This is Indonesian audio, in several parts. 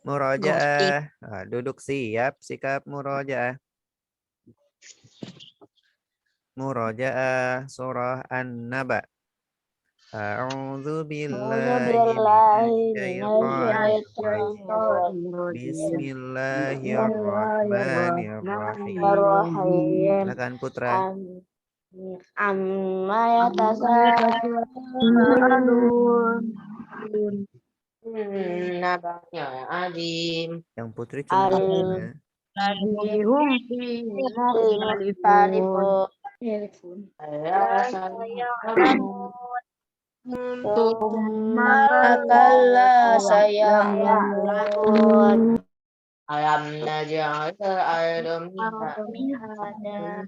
Murojaah. Duduk siap, sikap murojaah. Murojaah surah An-Naba. A'udzu billahi minasyaitonir rajim. Bismillahirrahmanirrahim. Silakan Putra. Amma yatasaalun. Naba'nya adim. Yang Putri cenderung ya. Hum fi Makalla saya'lamun. Alam naj'al al-arda mihada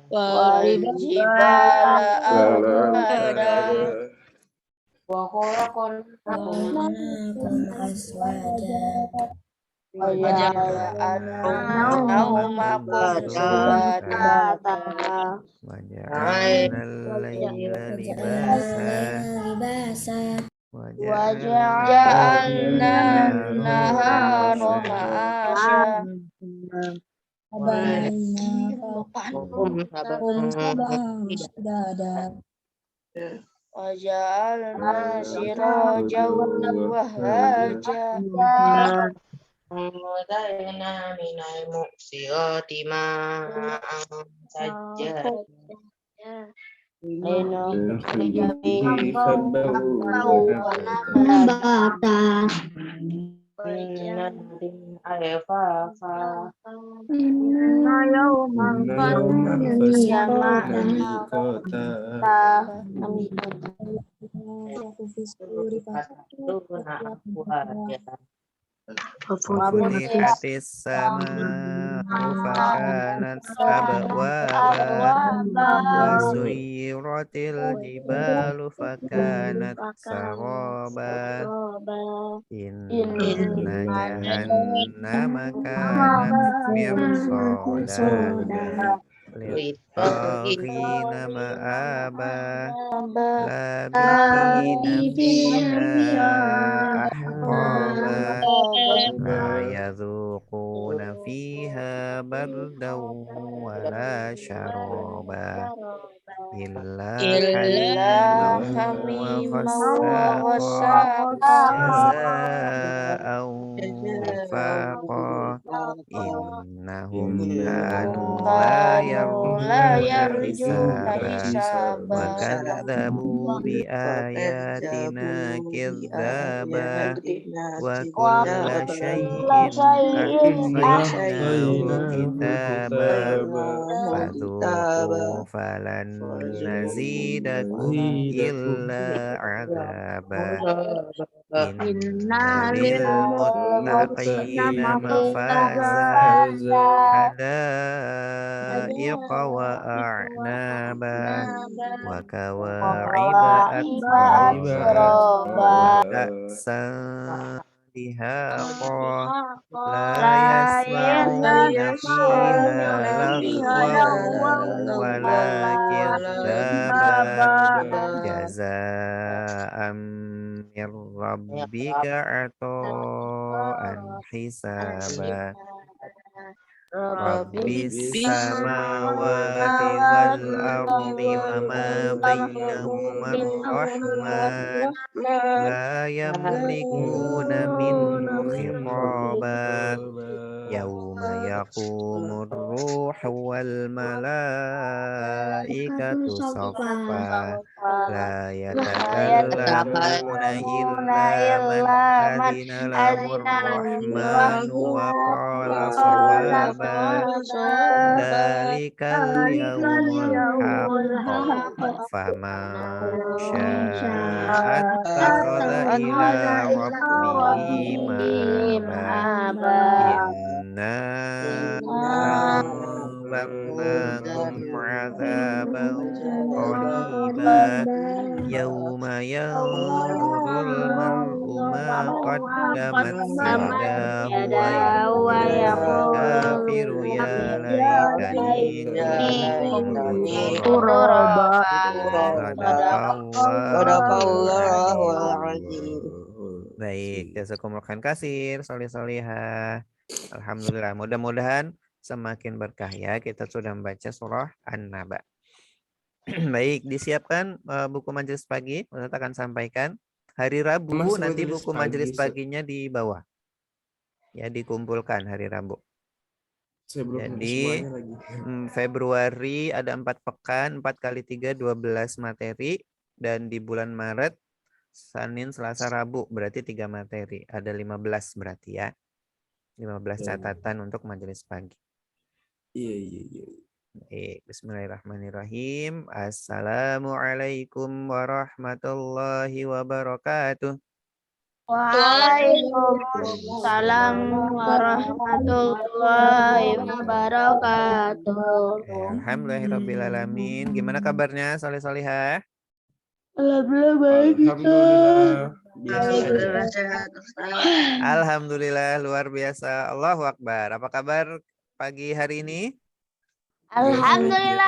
wal jibala awtada wa khalaqnakum wa ja'alna nawmakum subata Waja'alnal laila libasa. Waja'alna nahara ma'asya Waja'alna sirajan wahhaja Wadayna minal muqsirati ma'an sajjada Wafutihatis sama'u fakanat abwaba wa suyiratil jibalu fakanat saraba inna jahannama kanat mirsada littaghina ma'aba labithina fiha ahqaba la yadhuquna fiha bardan wala syaraba illa hamiman wa ghassaqa jazaa'an wifaqa innahum kanu la yarjuna hisaba wa kadzabu bi ayatina kidzaba wa kulla syai'in ahsaynahu kitaba fadzuqu falan nazidakum illa azaba inna lil muttaqina mafaza hadaiqa wa a'naba wa kawa'iba atraba wa ka'san dihaqa la yasma'una fiha laghwan wala kidzaba jazaa'an mir rabbika ata'an hisaba Rabbis samawati wal ardi wa ma bainahuma ar-rahman la yamlikuna minhu khitaba yawma yaqumur ruhu wal malaikatu saffa la yatakallamuna illa man adina lahur rahmanu wa qala sawaba dalikal yawmul haqq faman syaa'a attakhadha ila rabbihi ma'aba inna anzarnahum 'adzaban qariba yawma yanzurul mar'u ma Qaddamat yadahu wa yadahu wa yaqulul yaqulul kafiru ya kafiru laitani kuntu turaba. turaba. Sadaqallahul Sadaqallahul azim. azim. Baik, jazakumullah khairan kasir, solih-solihah. Alhamdulillah, mudah-mudahan semakin berkah ya. Kita sudah membaca surah An-Naba. Baik, disiapkan buku majelis pagi. Ustaz akan sampaikan. Hari Rabu Masuk nanti majelis buku pagi, majelis Ustaz. paginya di bawah. Ya, dikumpulkan hari Rabu. Saya belum Jadi semuanya lagi. Februari ada 4 pekan, 4 kali 3, 12 materi. Dan di bulan Maret, Senin, Selasa, Rabu, berarti 3 materi. Ada 15 berarti ya. 15 Ya. catatan untuk majelis pagi. Iya. Baik, bismillahirrahmanirrahim. Assalamualaikum warahmatullahi wabarakatuh. Waalaikumsalam warahmatullahi wabarakatuh. Alhamdulillahirrabbilalamin. Gimana kabarnya soleh-solihah? Alhamdulillah baik. Alhamdulillah. Biasa aja. Alhamdulillah sehat. Alhamdulillah luar biasa. Allahu Akbar. Apa kabar pagi hari ini? Alhamdulillah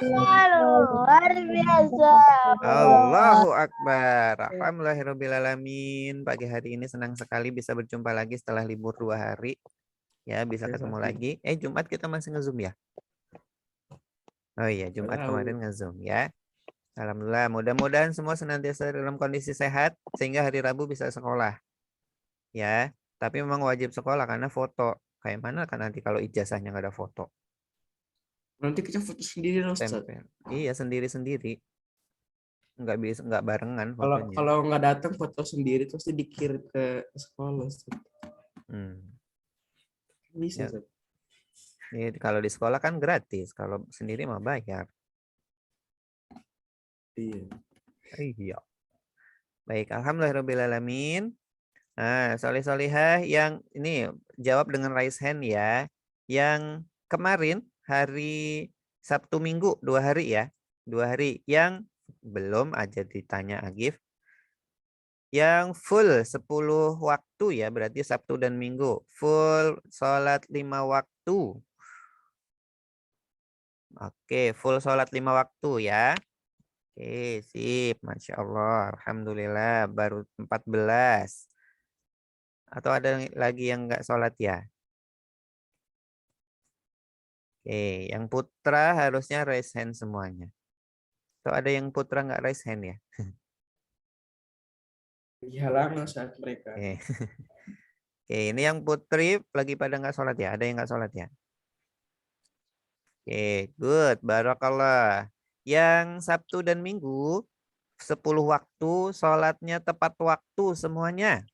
luar biasa. Allahu Akbar. Alhamdulillahirrabbilalamin. Pagi hari ini senang sekali bisa berjumpa lagi setelah libur 2 hari. Ya, bisa ketemu lagi. Jumat kita masih nge-Zoom ya? Oh iya, Jumat kemarin nge-Zoom ya. Alhamdulillah, mudah-mudahan semua senantiasa dalam kondisi sehat sehingga hari Rabu bisa sekolah. Ya, tapi memang wajib sekolah karena foto. Kayak mana kan nanti kalau ijazahnya nggak ada foto? Nanti kita foto sendiri loh, Ustaz. Tempel. Iya, sendiri-sendiri. Nggak bisa, nggak barengan fotonya. Kalau nggak datang foto sendiri terus dikirim ke sekolah, Ustaz. Bisa, Ya. Ustaz. Jadi, kalau di sekolah kan gratis, kalau sendiri mah bayar. Iya. Baik, alhamdulillahirabbil. Nah, soleh-solihah yang ini jawab dengan raise hand ya. Yang kemarin hari Sabtu Minggu 2 hari ya. 2 hari yang belum aja ditanya Agif. Yang full 10 waktu ya, berarti Sabtu dan Minggu. Full sholat 5 waktu. Oke, full sholat 5 waktu ya. Oke, sip. Masya Allah. Alhamdulillah. Baru 14. Atau ada lagi yang nggak sholat ya? Oke, yang putra harusnya raise hand semuanya. Atau ada yang putra nggak raise hand ya? Halangan saat mereka. Oke. Oke, ini yang putri lagi pada nggak sholat ya? Ada yang nggak sholat ya? Oke, good. Barakallah. Yang Sabtu dan Minggu 10 waktu, sholatnya tepat waktu semuanya.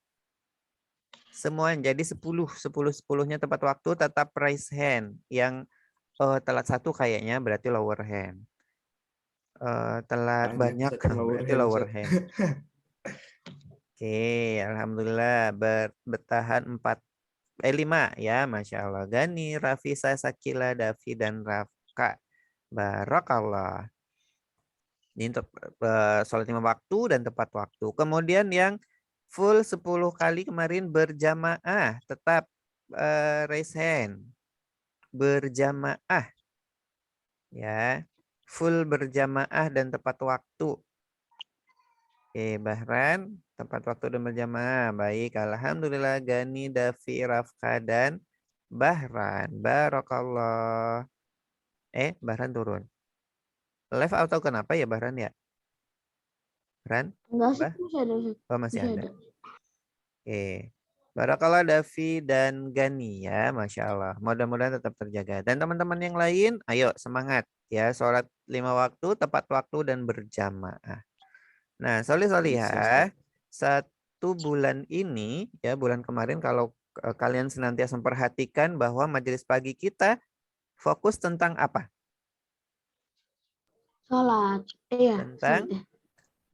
Semuanya jadi 10-10-10-nya tepat waktu, tetap raise hand. Yang telat 1 kayaknya berarti lower hand. Telat banyak berarti lower hand. Oke, alhamdulillah bertahan 5 ya, Masya Allah. Gani, Rafisa, Sakila, Davi, dan Rafka. Barakallah. Ini untuk sholat 5 waktu dan tepat waktu. Kemudian yang full 10 kali kemarin berjamaah, tetap raise hand. Berjamaah. Ya, full berjamaah dan tepat waktu. Oke, Bahran, tepat waktu dan berjamaah. Baik, alhamdulillah. Gani, Davi, Rafka, dan Bahran. Barakallah. Bahran turun. Live atau kenapa ya Bahran ya? Bahran? Enggak sih, masih ada. Oh, masih ada. Oke. Barakallah Davi dan Gani ya, Masya Allah. Mudah-mudahan tetap terjaga. Dan teman-teman yang lain, ayo semangat ya. Sholat 5 waktu, tepat waktu, dan berjamaah. Nah, solih-solihah, 1 bulan ini, ya bulan kemarin kalau kalian senantiasa memperhatikan bahwa majelis pagi kita fokus tentang apa? Sholat. Iya. Tentang?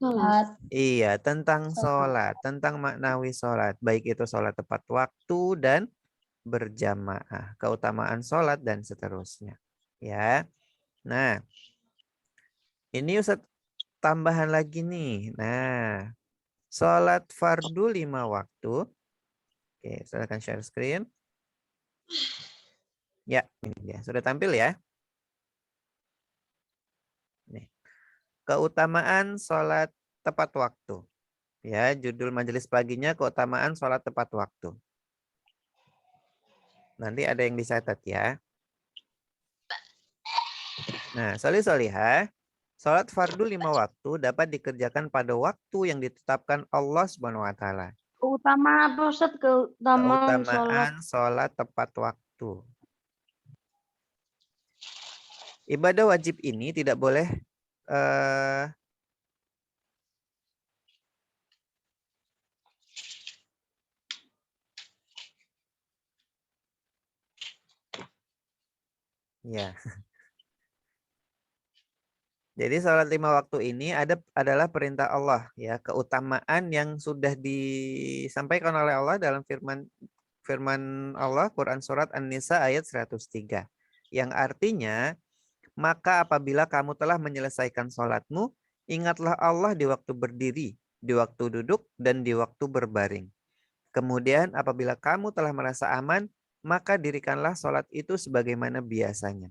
Sholat. Iya, tentang sholat, tentang maknawi sholat. Baik itu sholat tepat waktu dan berjamaah, keutamaan sholat dan seterusnya. Ya, nah ini Ustaz tambahan lagi nih. Nah, sholat fardu 5 waktu Oke, silakan share screen. Ya, ini dia. Sudah tampil ya? Nih. Keutamaan sholat tepat waktu. Ya, judul majelis paginya keutamaan sholat tepat waktu. Nanti ada yang dicatat ya. Nah, solihah, sholat fardu 5 waktu dapat dikerjakan pada waktu yang ditetapkan Allah Subhanahu wa taala. Keutamaan apa Ustaz? Keutamaan sholat. Keutamaan sholat tepat waktu. Ibadah wajib ini tidak boleh ya. Jadi sholat 5 waktu ini adalah perintah Allah ya, keutamaan yang sudah disampaikan oleh Allah dalam firman Allah Quran surat An-Nisa ayat 103. Yang artinya, maka apabila kamu telah menyelesaikan sholatmu, ingatlah Allah di waktu berdiri, di waktu duduk, dan di waktu berbaring. Kemudian apabila kamu telah merasa aman, maka dirikanlah sholat itu sebagaimana biasanya.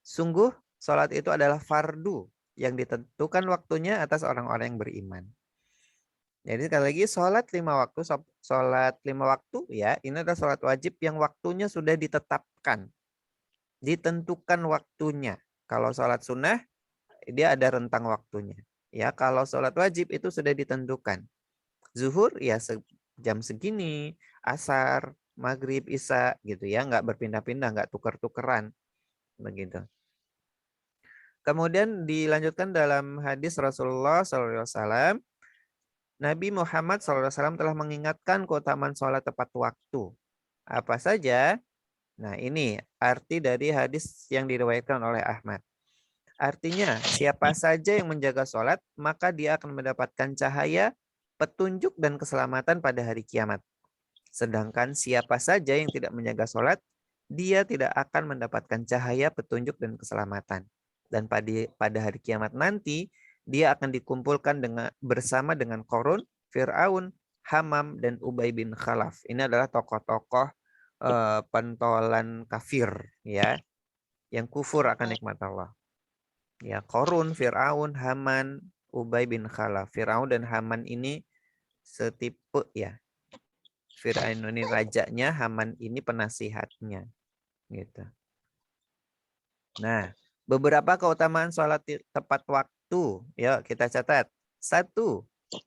Sungguh, sholat itu adalah fardu yang ditentukan waktunya atas orang-orang yang beriman. Jadi sekali lagi sholat 5 waktu, ya, ini adalah sholat wajib yang waktunya sudah ditetapkan, ditentukan waktunya. Kalau sholat sunnah, dia ada rentang waktunya. Ya, kalau sholat wajib itu sudah ditentukan. Zuhur ya jam segini, asar, maghrib, isya gitu ya, nggak berpindah-pindah, nggak tuker-tukeran begitu. Kemudian dilanjutkan dalam hadis Rasulullah SAW, Nabi Muhammad SAW telah mengingatkan keutamaan sholat tepat waktu. Apa saja? Nah, ini arti dari hadis yang diriwayatkan oleh Ahmad. Artinya, siapa saja yang menjaga sholat, maka dia akan mendapatkan cahaya, petunjuk, dan keselamatan pada hari kiamat. Sedangkan siapa saja yang tidak menjaga sholat, dia tidak akan mendapatkan cahaya, petunjuk, dan keselamatan. Dan pada hari kiamat nanti, dia akan dikumpulkan bersama dengan Qarun, Fir'aun, Hamam, dan Ubay bin Khalaf. Ini adalah tokoh-tokoh pentolan kafir, ya, yang kufur akan nikmat Allah. Ya, Qarun, Fir'aun, Haman, Ubay bin Khalaf. Fir'aun dan Haman ini setipe ya. Fir'aun ini rajanya, Haman ini penasihatnya. Gitu. Nah, beberapa keutamaan sholat tepat waktu. Yuk kita catat. 1.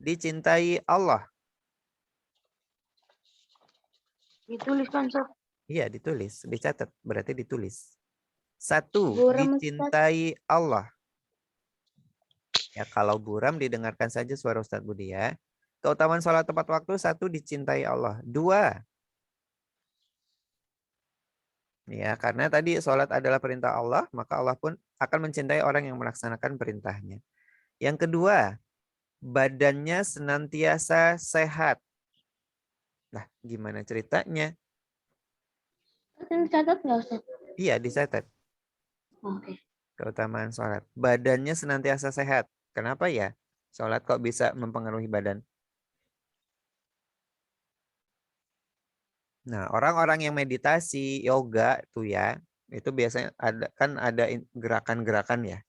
Dicintai Allah. Dituliskan Ustaz. Iya, ditulis. Dicatat. Berarti ditulis. 1. Buram, Ustaz. Dicintai Allah. Ya, kalau buram didengarkan saja suara Ustadz Budi ya. Keutamaan sholat tepat waktu. 1. Dicintai Allah. 2. Ya, karena tadi sholat adalah perintah Allah, maka Allah pun akan mencintai orang yang melaksanakan perintahnya. Yang kedua, badannya senantiasa sehat. Nah, gimana ceritanya? Ini catat nggak Ustaz? Iya, dicatat. Oke. Keutamaan sholat. Badannya senantiasa sehat. Kenapa ya? Sholat kok bisa mempengaruhi badan? Nah, orang-orang yang meditasi, yoga tuh ya, itu biasanya ada gerakan-gerakan ya.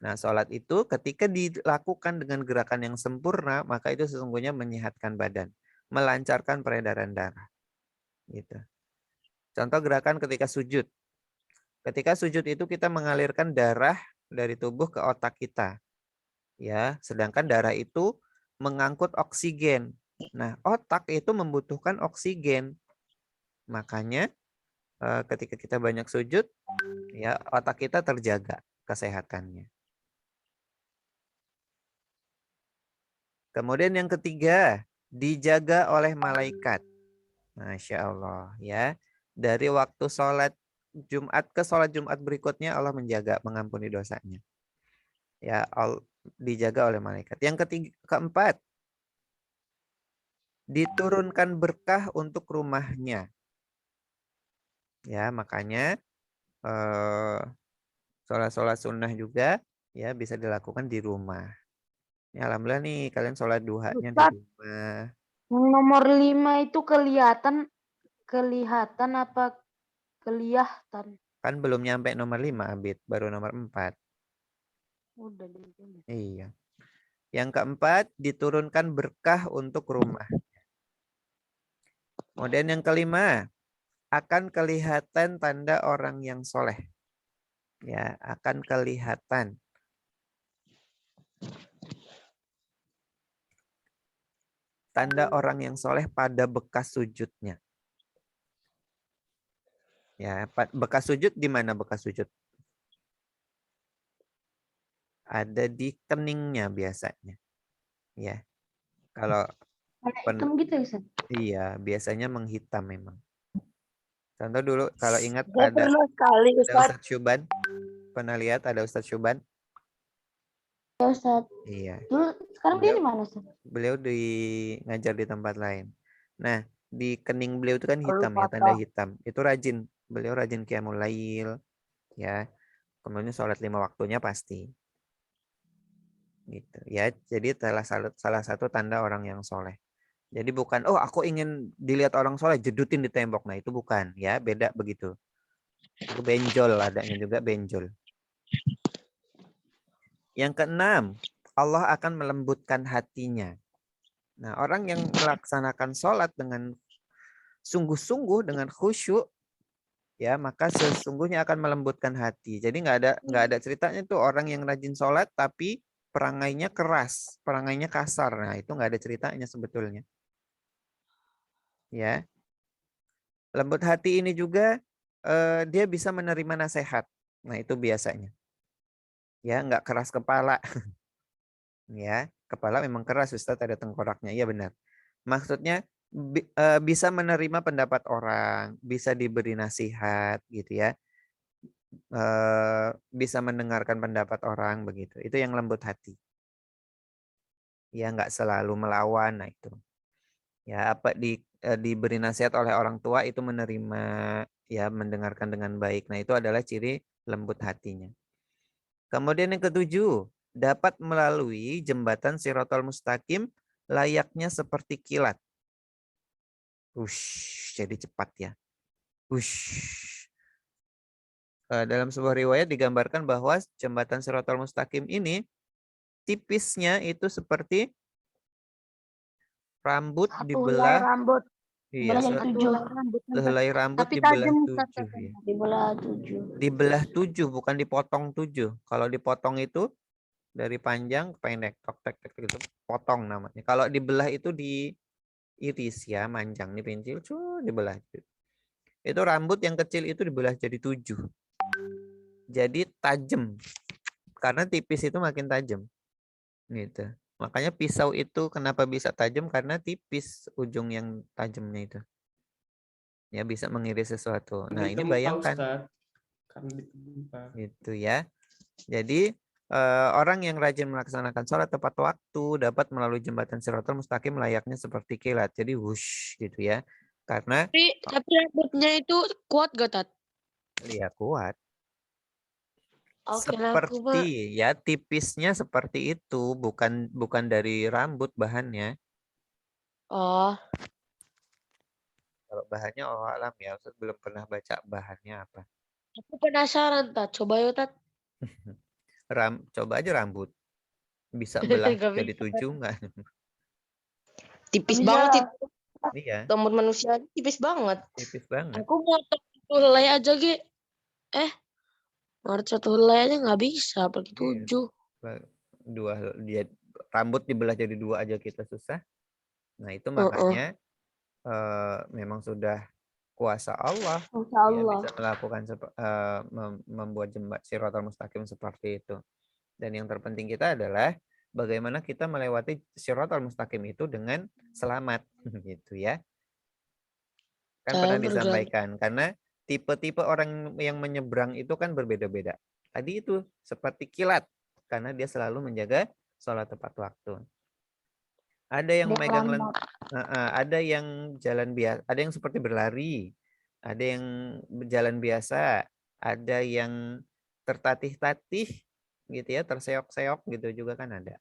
Nah, sholat itu ketika dilakukan dengan gerakan yang sempurna, maka itu sesungguhnya menyehatkan badan, melancarkan peredaran darah. Gitu. Contoh gerakan ketika sujud. Ketika sujud itu kita mengalirkan darah dari tubuh ke otak kita. Ya, sedangkan darah itu mengangkut oksigen. Nah, otak itu membutuhkan oksigen. Makanya ketika kita banyak sujud, ya otak kita terjaga kesehatannya. Kemudian yang ketiga, dijaga oleh malaikat. Masya Allah ya. Dari waktu sholat Jumat ke sholat Jumat berikutnya Allah menjaga, mengampuni dosanya. Ya, dijaga oleh malaikat. Yang keempat, diturunkan berkah untuk rumahnya. Ya, makanya sholat-sholat sunnah juga ya bisa dilakukan di rumah. Ya, alhamdulillah nih kalian sholat duhanya di rumah. Yang nomor 5 itu kelihatan apa kelihatan? Kan belum nyampe nomor 5, Abid, baru nomor 4. Udah deh. Iya. Yang keempat, diturunkan berkah untuk rumah. Kemudian yang kelima, akan kelihatan tanda orang yang soleh. Ya, akan kelihatan. Tanda orang yang soleh pada bekas sujudnya. Ya, bekas sujud di mana bekas sujud? Ada di keningnya biasanya. Ya, kalau Kayak hitam gitu ya, San? iya biasanya menghitam memang. Contoh dulu kalau ingat Saya ada pernah sekali, Ustaz. Ustadz Syuban. Pernah lihat ada Ustadz Syuban? Ya, Ustaz. Iya. Dulu sekarang dia di mana, Ustaz? Beliau ngajar di tempat lain. Nah, di kening beliau itu kan hitam ya, Lupa tanda toh. hitam. Itu rajin. Beliau rajin qiyamul lail ya. Kemudian sholat 5 waktunya pasti. Gitu ya. Jadi salah satu tanda orang yang soleh. Jadi bukan, oh aku ingin dilihat orang soleh, jedutin di tembok. Nah itu bukan ya, beda begitu. Itu benjol, adanya juga benjol. Yang keenam, Allah akan melembutkan hatinya. Nah, orang yang melaksanakan sholat dengan sungguh-sungguh, dengan khusyuk, ya maka sesungguhnya akan melembutkan hati. Jadi nggak ada ceritanya tuh orang yang rajin sholat tapi perangainya keras, perangainya kasar. Nah, itu nggak ada ceritanya sebetulnya. Ya, lembut hati ini juga dia bisa menerima nasihat. Nah, itu biasanya. Ya, nggak keras kepala. Ya, kepala memang keras, Ustaz, ada tengkoraknya. Iya benar. Maksudnya bisa menerima pendapat orang, bisa diberi nasihat gitu ya. Bisa mendengarkan pendapat orang begitu. Itu yang lembut hati. Ya, nggak selalu melawan. Nah, itu. Ya, apa diberi nasihat oleh orang tua itu menerima, ya mendengarkan dengan baik. Nah, itu adalah ciri lembut hatinya. Kemudian yang ketujuh, dapat melalui jembatan Shirathal Mustaqim layaknya seperti kilat. Jadi cepat ya. Dalam sebuah riwayat digambarkan bahwa jembatan Shirathal Mustaqim ini tipisnya itu seperti rambut Satu helai dibelah. rambut. Iya, Belah yang 7. sehelai rambut Tapi dibelah tajam, Ustaz, 7 ya. katanya. Dibelah 7. Dibelah 7 bukan dipotong 7. Kalau dipotong itu dari panjang ke pendek, tok tek tek gitu, potong namanya. Kalau dibelah itu diiris ya, manjang nih pensil, dibelah. Itu rambut yang kecil itu dibelah jadi 7. Jadi tajam. Karena tipis itu makin tajam. Gitu. Makanya pisau itu kenapa bisa tajam karena tipis ujung yang tajamnya itu. Ya bisa mengiris sesuatu. Nah, ini bayangkan Karena ditempa. gitu ya. Jadi orang yang rajin melaksanakan sholat tepat waktu dapat melalui jembatan Shirathal Mustaqim layaknya seperti kilat. Jadi wush gitu ya. Karena Tapi rambutnya itu kuat gak, Tat? ya kuat. Oke, aku mah. Seperti ya tipisnya seperti itu, bukan dari rambut bahannya. Oh, Kalau bahannya Allah alam ya, Ustaz belum pernah baca bahannya apa. aku penasaran, Tat. Coba yuk, Tat. Coba aja rambut. Bisa belah Gak jadi bisa. 7 enggak? Tipis Bisa banget lah. itu. Iya, Rambut manusia tipis banget. tipis banget. Aku mau satu helai aja, Ge. Mau satu helai aja nggak bisa, apalagi Iya. 7. Rambut dibelah jadi 2 aja kita susah. Nah, itu makanya memang sudah kuasa Allah Insya ya Allah. bisa melakukan membuat jembatan Shirathal Mustaqim seperti itu. Dan yang terpenting kita adalah bagaimana kita melewati Shirathal Mustaqim itu dengan selamat gitu ya. Kan pernah disampaikan karena tipe-tipe orang yang menyeberang itu kan berbeda-beda. Tadi itu seperti kilat karena dia selalu menjaga sholat tepat waktu. Ada yang megang ada yang jalan biasa, ada yang seperti berlari, ada yang berjalan biasa, ada yang tertatih-tatih gitu ya, terseok-seok gitu juga kan ada.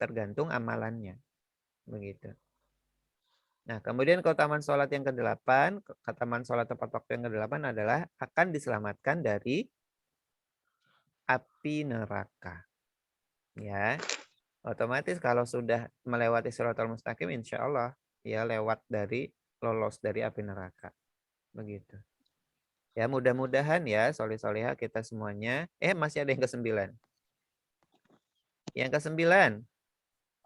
Tergantung amalannya. Begitu. Nah, kemudian keutamaan sholat yang ke-8, keutamaan sholat tepat waktu yang ke-8 adalah akan diselamatkan dari api neraka. Ya, otomatis kalau sudah melewati shiratal mustaqim, insya Allah ya lolos dari api neraka. Begitu. Ya, mudah-mudahan ya soleh-soleha kita semuanya. Masih ada yang ke-9. Yang ke-9,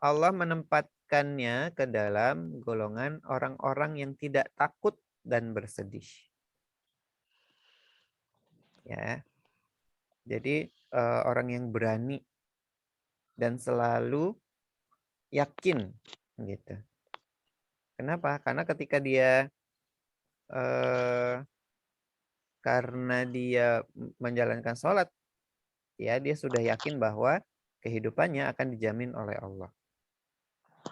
Allah menempatkannya ke dalam golongan orang-orang yang tidak takut dan bersedih. Ya. Jadi orang yang berani dan selalu yakin gitu. Kenapa? Karena ketika dia karena dia menjalankan sholat, ya dia sudah yakin bahwa kehidupannya akan dijamin oleh Allah.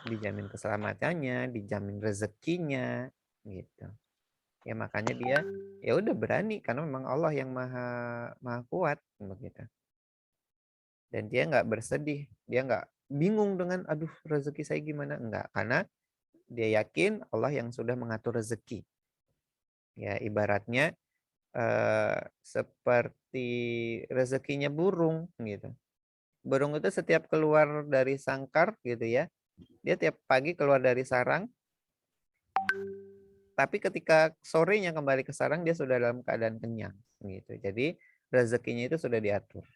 Dijamin keselamatannya, dijamin rezekinya, gitu. Ya makanya dia ya udah berani karena memang Allah yang maha kuat begitu. Dan dia nggak bersedih, dia nggak bingung dengan aduh rezeki saya gimana, enggak, karena dia yakin Allah yang sudah mengatur rezeki. Ya ibaratnya seperti rezekinya burung gitu. Burung itu setiap keluar dari sangkar gitu ya, dia tiap pagi keluar dari sarang, tapi ketika sorenya kembali ke sarang dia sudah dalam keadaan kenyang gitu. Jadi rezekinya itu sudah diatur.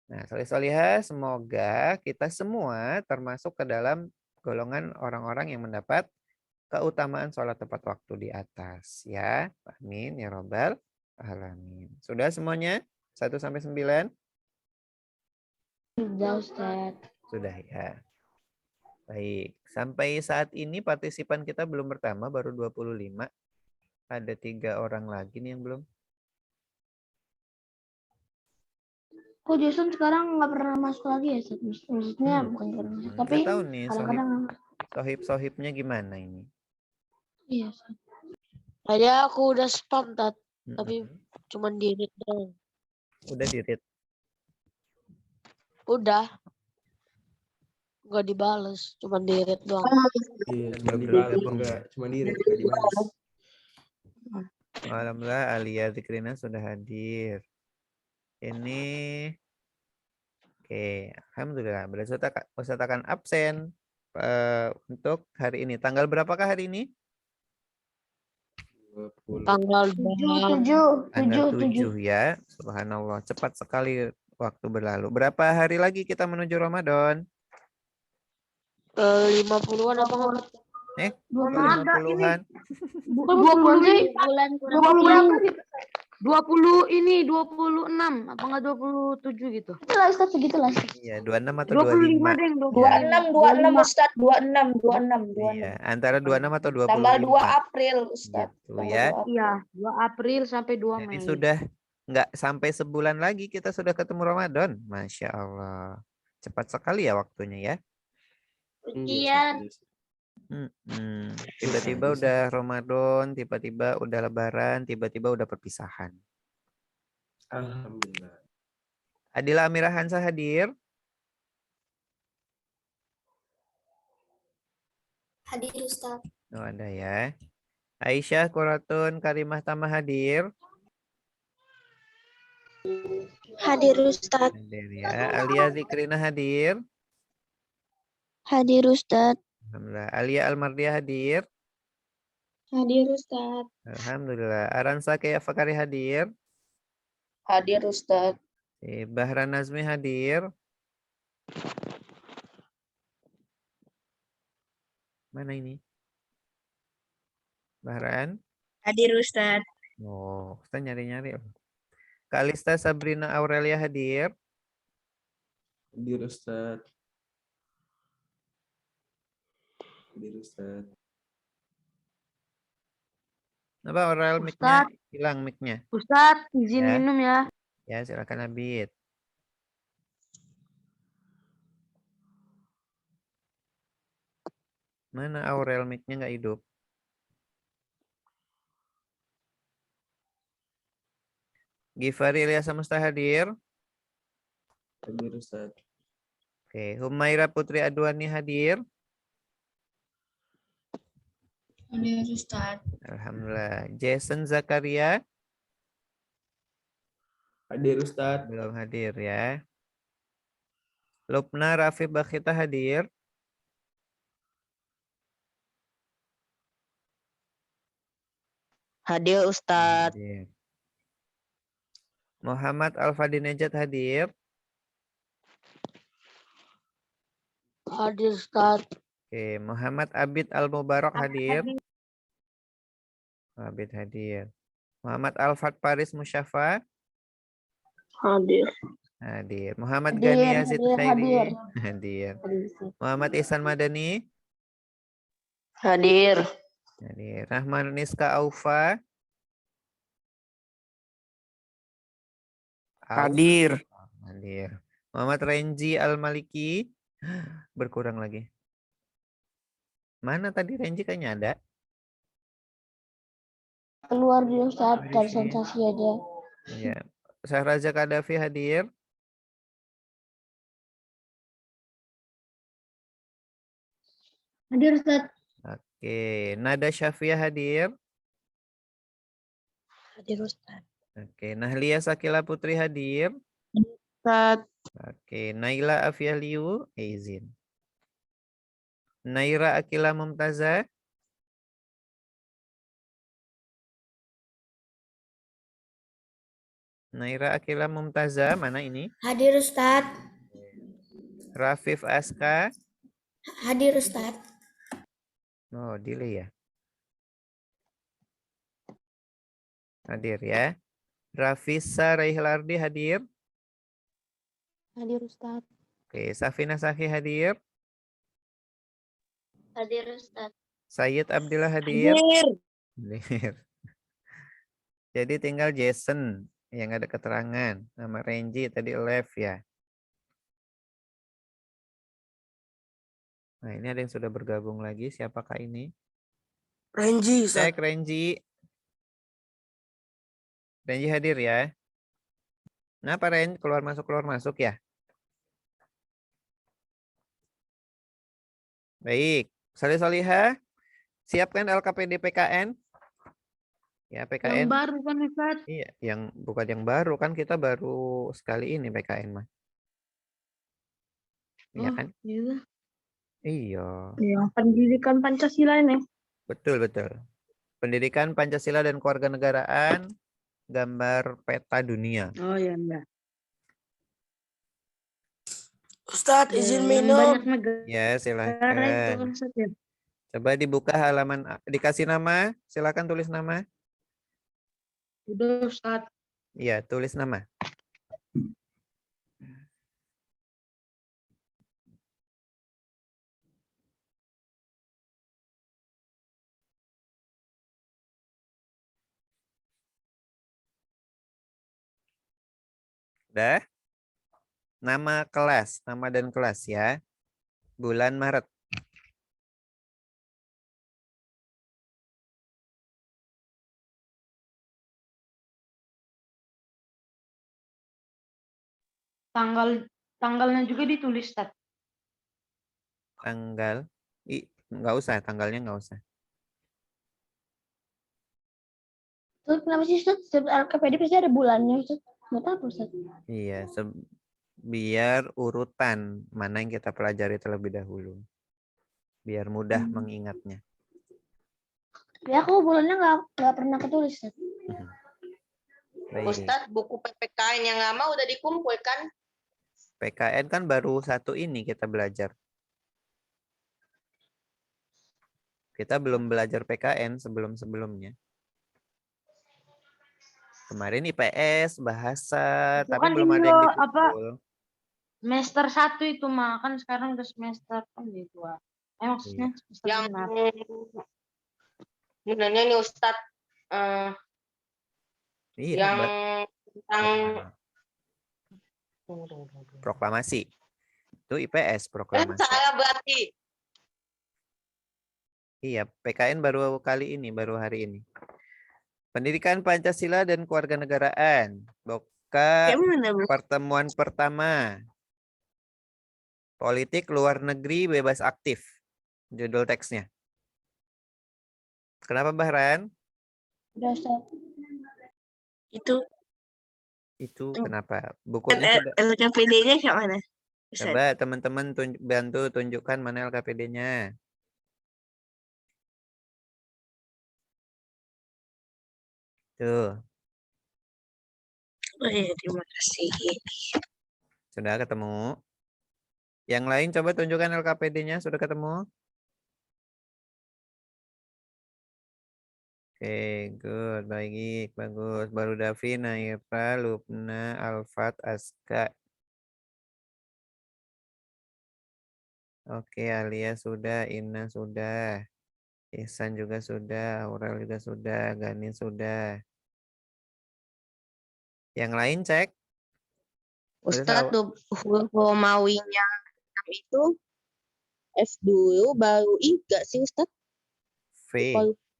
Nah, soleh-solehah, semoga kita semua termasuk ke dalam golongan orang-orang yang mendapat keutamaan sholat tepat waktu di atas. Ya, amin ya robbal alamin. Sudah semuanya? 1-9? Sudah, Ustaz. Sudah ya. Baik, sampai saat ini partisipan kita belum bertambah, baru 25. Ada 3 orang lagi nih yang belum. Kok Jason sekarang nggak pernah masuk lagi ya, Ustaz? Maksudnya bukan karena, tapi Nggak tahu nih kadang-kadang sohib-sohibnya gimana ini. iya, Ustaz. Ada aku udah spam tapi cuman di-read doang. Udah di-read. Udah. Nggak dibales, cuman di-read doang. Iya, Dan cuma belum dibales bergabung juga, ya? cuma nggak dibales. Alhamdulillah Alia Zikrina sudah hadir. Ini oke, alhamdulillah. Berarti Ustaz akan absen untuk hari ini. Tanggal berapakah hari ini? 20. Tanggal 7 Tanggal 7 ya. Subhanallah, cepat sekali waktu berlalu. Berapa hari lagi kita menuju Ramadan? 50-an apa enggak? 50-an. Bukan 20 bulan kurang 20 berapa gitu? 20 ini 26 apa enggak 27 gitu. Itulah Ustaz, segitulah. Iya, 26 atau 25 25. deh, 26 Ustaz, 26. Iya, antara 26 atau 25. Tanggal 2 April Ustaz. Gitu ya. Iya, 2 April sampai 2 Jadi Mei. sudah nggak sampai sebulan lagi kita sudah ketemu Ramadan. Masya Allah. Cepat sekali ya waktunya ya. Ujian. Tiba-tiba udah Ramadan, tiba-tiba udah Lebaran, tiba-tiba udah perpisahan. Alhamdulillah. Adila Amirah Hansa hadir. Hadir Ustaz. Oh, ada ya. Aisyah Quratun Karimah Tama hadir. Hadir Ustaz. Hadir ya. Alia Zikrina hadir. Hadir Ustaz. Alhamdulillah. Alia Almardiah hadir. Hadir Ustaz. Alhamdulillah. Aransa Kaya Fakari hadir. Hadir Ustaz. Bahran Nazmi hadir. Mana ini? Bahran? Hadir Ustaz. Oh, kita nyari-nyari. Kalista Sabrina Aurelia hadir. Hadir Ustaz. Hadir Ustaz. Apa Aurel mic-nya hilang mic-nya? Ustaz, izin Ya. minum ya. Ya, silakan Abid. Mana Aurel mic-nya nggak hidup? Gifari Ilyas Musta hadir. Hadir Ustaz. Oke, Humaira Putri Adwani hadir. Hadir Ustaz. Alhamdulillah. Jason Zakaria Hadir Ustadz. belum hadir ya. Lupna Rafif Bakhita hadir. Hadir Ustadz. Hadir. Muhammad Alfadinejad hadir. Hadir Ustaz. Oke, Muhammad Abid Al-Mubarak hadir. Abid hadir. Muhammad Alfat Paris Musyafa Hadir. hadir. Muhammad Hadir, Gani Yazid hadir, Khairi hadir. hadir. Hadir. Muhammad Ihsan Madani Hadir. hadir. Rahman Niska Aufa Hadir. hadir. Muhammad Renji Al-Maliki berkurang lagi. Mana tadi Renji kayaknya ada? Keluar dulu Ustaz, Di dari sini. sensasi aja. Ya. Sahraza Kadafi hadir. Hadir Ustaz. Oke, Nada Syafia hadir. Hadir Ustaz. Oke, Nahlia Sakila Putri hadir. Ustadz. Oke, Naila Afialiu izin. Naira Akila Mumtaza. Naira Akila Mumtaza, mana ini? Hadir Ustaz. Rafif Aska. Hadir Ustaz. Oh, delay ya. Hadir ya. Rafisa Raihilardi hadir. Hadir Ustaz. Oke, Safina Saki hadir. Hadir Ustaz. Sayyid Abdillah hadir. Hadir. Hadir. Jadi tinggal Jason yang ada keterangan. Nama Renji tadi left ya. Nah, ini ada yang sudah bergabung lagi. Siapakah ini? Renji Ustadz. Cek Renji. Renji hadir ya. Kenapa Ren? Keluar masuk ya? Baik. Salih Soliha. Siapkan LKPD PKN. Ya, Yang PKN. baru kan Ustaz? Iya, yang bukan yang baru kan kita baru sekali ini PKN mah. Iya Oh, kan? iya. Iya, Yang pendidikan Pancasila ini. betul betul. Pendidikan Pancasila dan Kewarganegaraan, gambar peta dunia. Oh iya enggak. Ustadz izin Yang minum. banyak negara Ya, itu silakan. Ustaz ya. Coba dibuka halaman, dikasih nama, silakan tulis nama. Udah Ustaz. Iya, tulis nama. Udah? Nama kelas, nama dan kelas ya. Bulan Maret. Tanggalnya juga ditulis Ustaz. Tanggal. Nggak usah, tanggalnya nggak usah. Terus kenapa sih Ustaz? Setiap LKPD pasti ada bulannya Ustaz. Nggak tahu Ustaz. Iya, biar urutan mana yang kita pelajari terlebih dahulu. Biar mudah mengingatnya. Ya aku bulannya nggak pernah ketulis Ustaz. Baik. Ustadz buku PPKN yang lama udah dikumpulkan. PKN kan baru satu ini kita belajar. Kita belum belajar PKN sebelum-sebelumnya. Kemarin IPS, bahasa, Itu tapi kan belum ini ada yang loh, dikumpul. Semester 1 itu mah kan sekarang udah semester kan gitu. Maksudnya semester Yang genap. sebenarnya nih Ustadz Iya, yang tentang proklamasi. Itu IPS proklamasi. saya berarti Iya, PKN baru kali ini, baru hari ini. Pendidikan Pancasila dan Kewarganegaraan. Boka pertemuan pertama. Politik luar negeri bebas aktif. Judul teksnya. Kenapa Bahran? Udah Ustaz. Itu Hmm. kenapa? Bukunya sudah. LKPD-nya kayak mana? Ustaz? Coba teman-teman bantu tunjukkan mana LKPD-nya. Tuh, Oh iya, terima kasih. sudah ketemu. Yang lain coba tunjukkan LKPD-nya, sudah ketemu? Oke, good, baik, bagus. Baru Davi, Naira, Lubna, Alfat, Aska. Oke, Alia sudah, Ina sudah. Ihsan juga sudah, Aurel juga sudah, Gani sudah. Yang lain cek. Ustadz huruf Romawinya 6 itu F dulu baru I gak sih Ustadz? V,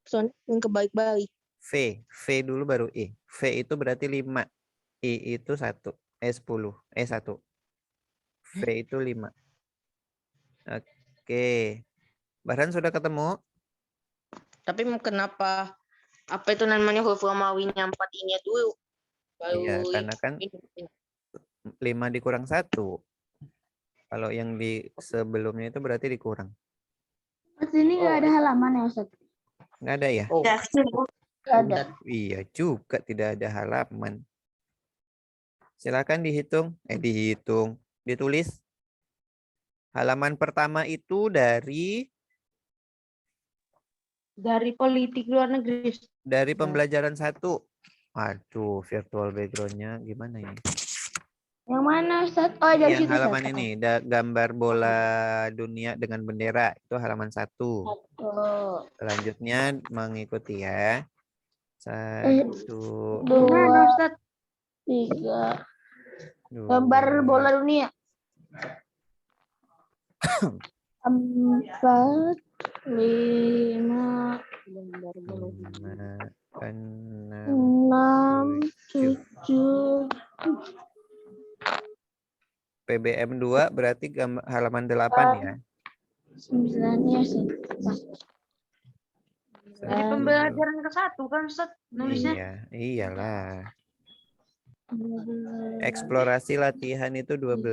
Soalnya yang kebalik-balik. V dulu baru I. V itu berarti 5. I itu 1. 10. 1. V itu 5. Oke. Bahkan sudah ketemu? Tapi kenapa apa itu namanya huruf Romawinya 4 I-nya dulu? Baru Iya, karena kan ini. 5 dikurang 1. Kalau yang di sebelumnya itu berarti dikurang. Di sini nggak ada halaman ya Ustaz? Nggak ada ya? Oh, Nggak ada. Iya juga, tidak ada halaman. Silakan dihitung. Ditulis. Halaman pertama itu dari politik luar negeri. pembelajaran 1. Aduh, virtual background-nya gimana ini? Yang mana Ustaz? Oh, dari Yang situ halaman Ustaz. ini, gambar bola dunia dengan bendera. Itu halaman 1. Oh. Selanjutnya mengikuti ya. 1, 2, Dua, Ustaz? 3. Gambar bola dunia. 4, 5, 6, 7. PBM 2 berarti halaman 8 ya. 9 ya Ustaz. Jadi pembelajaran ke-1 kan Ustaz nulisnya? Iya, iyalah. Eksplorasi latihan itu 12.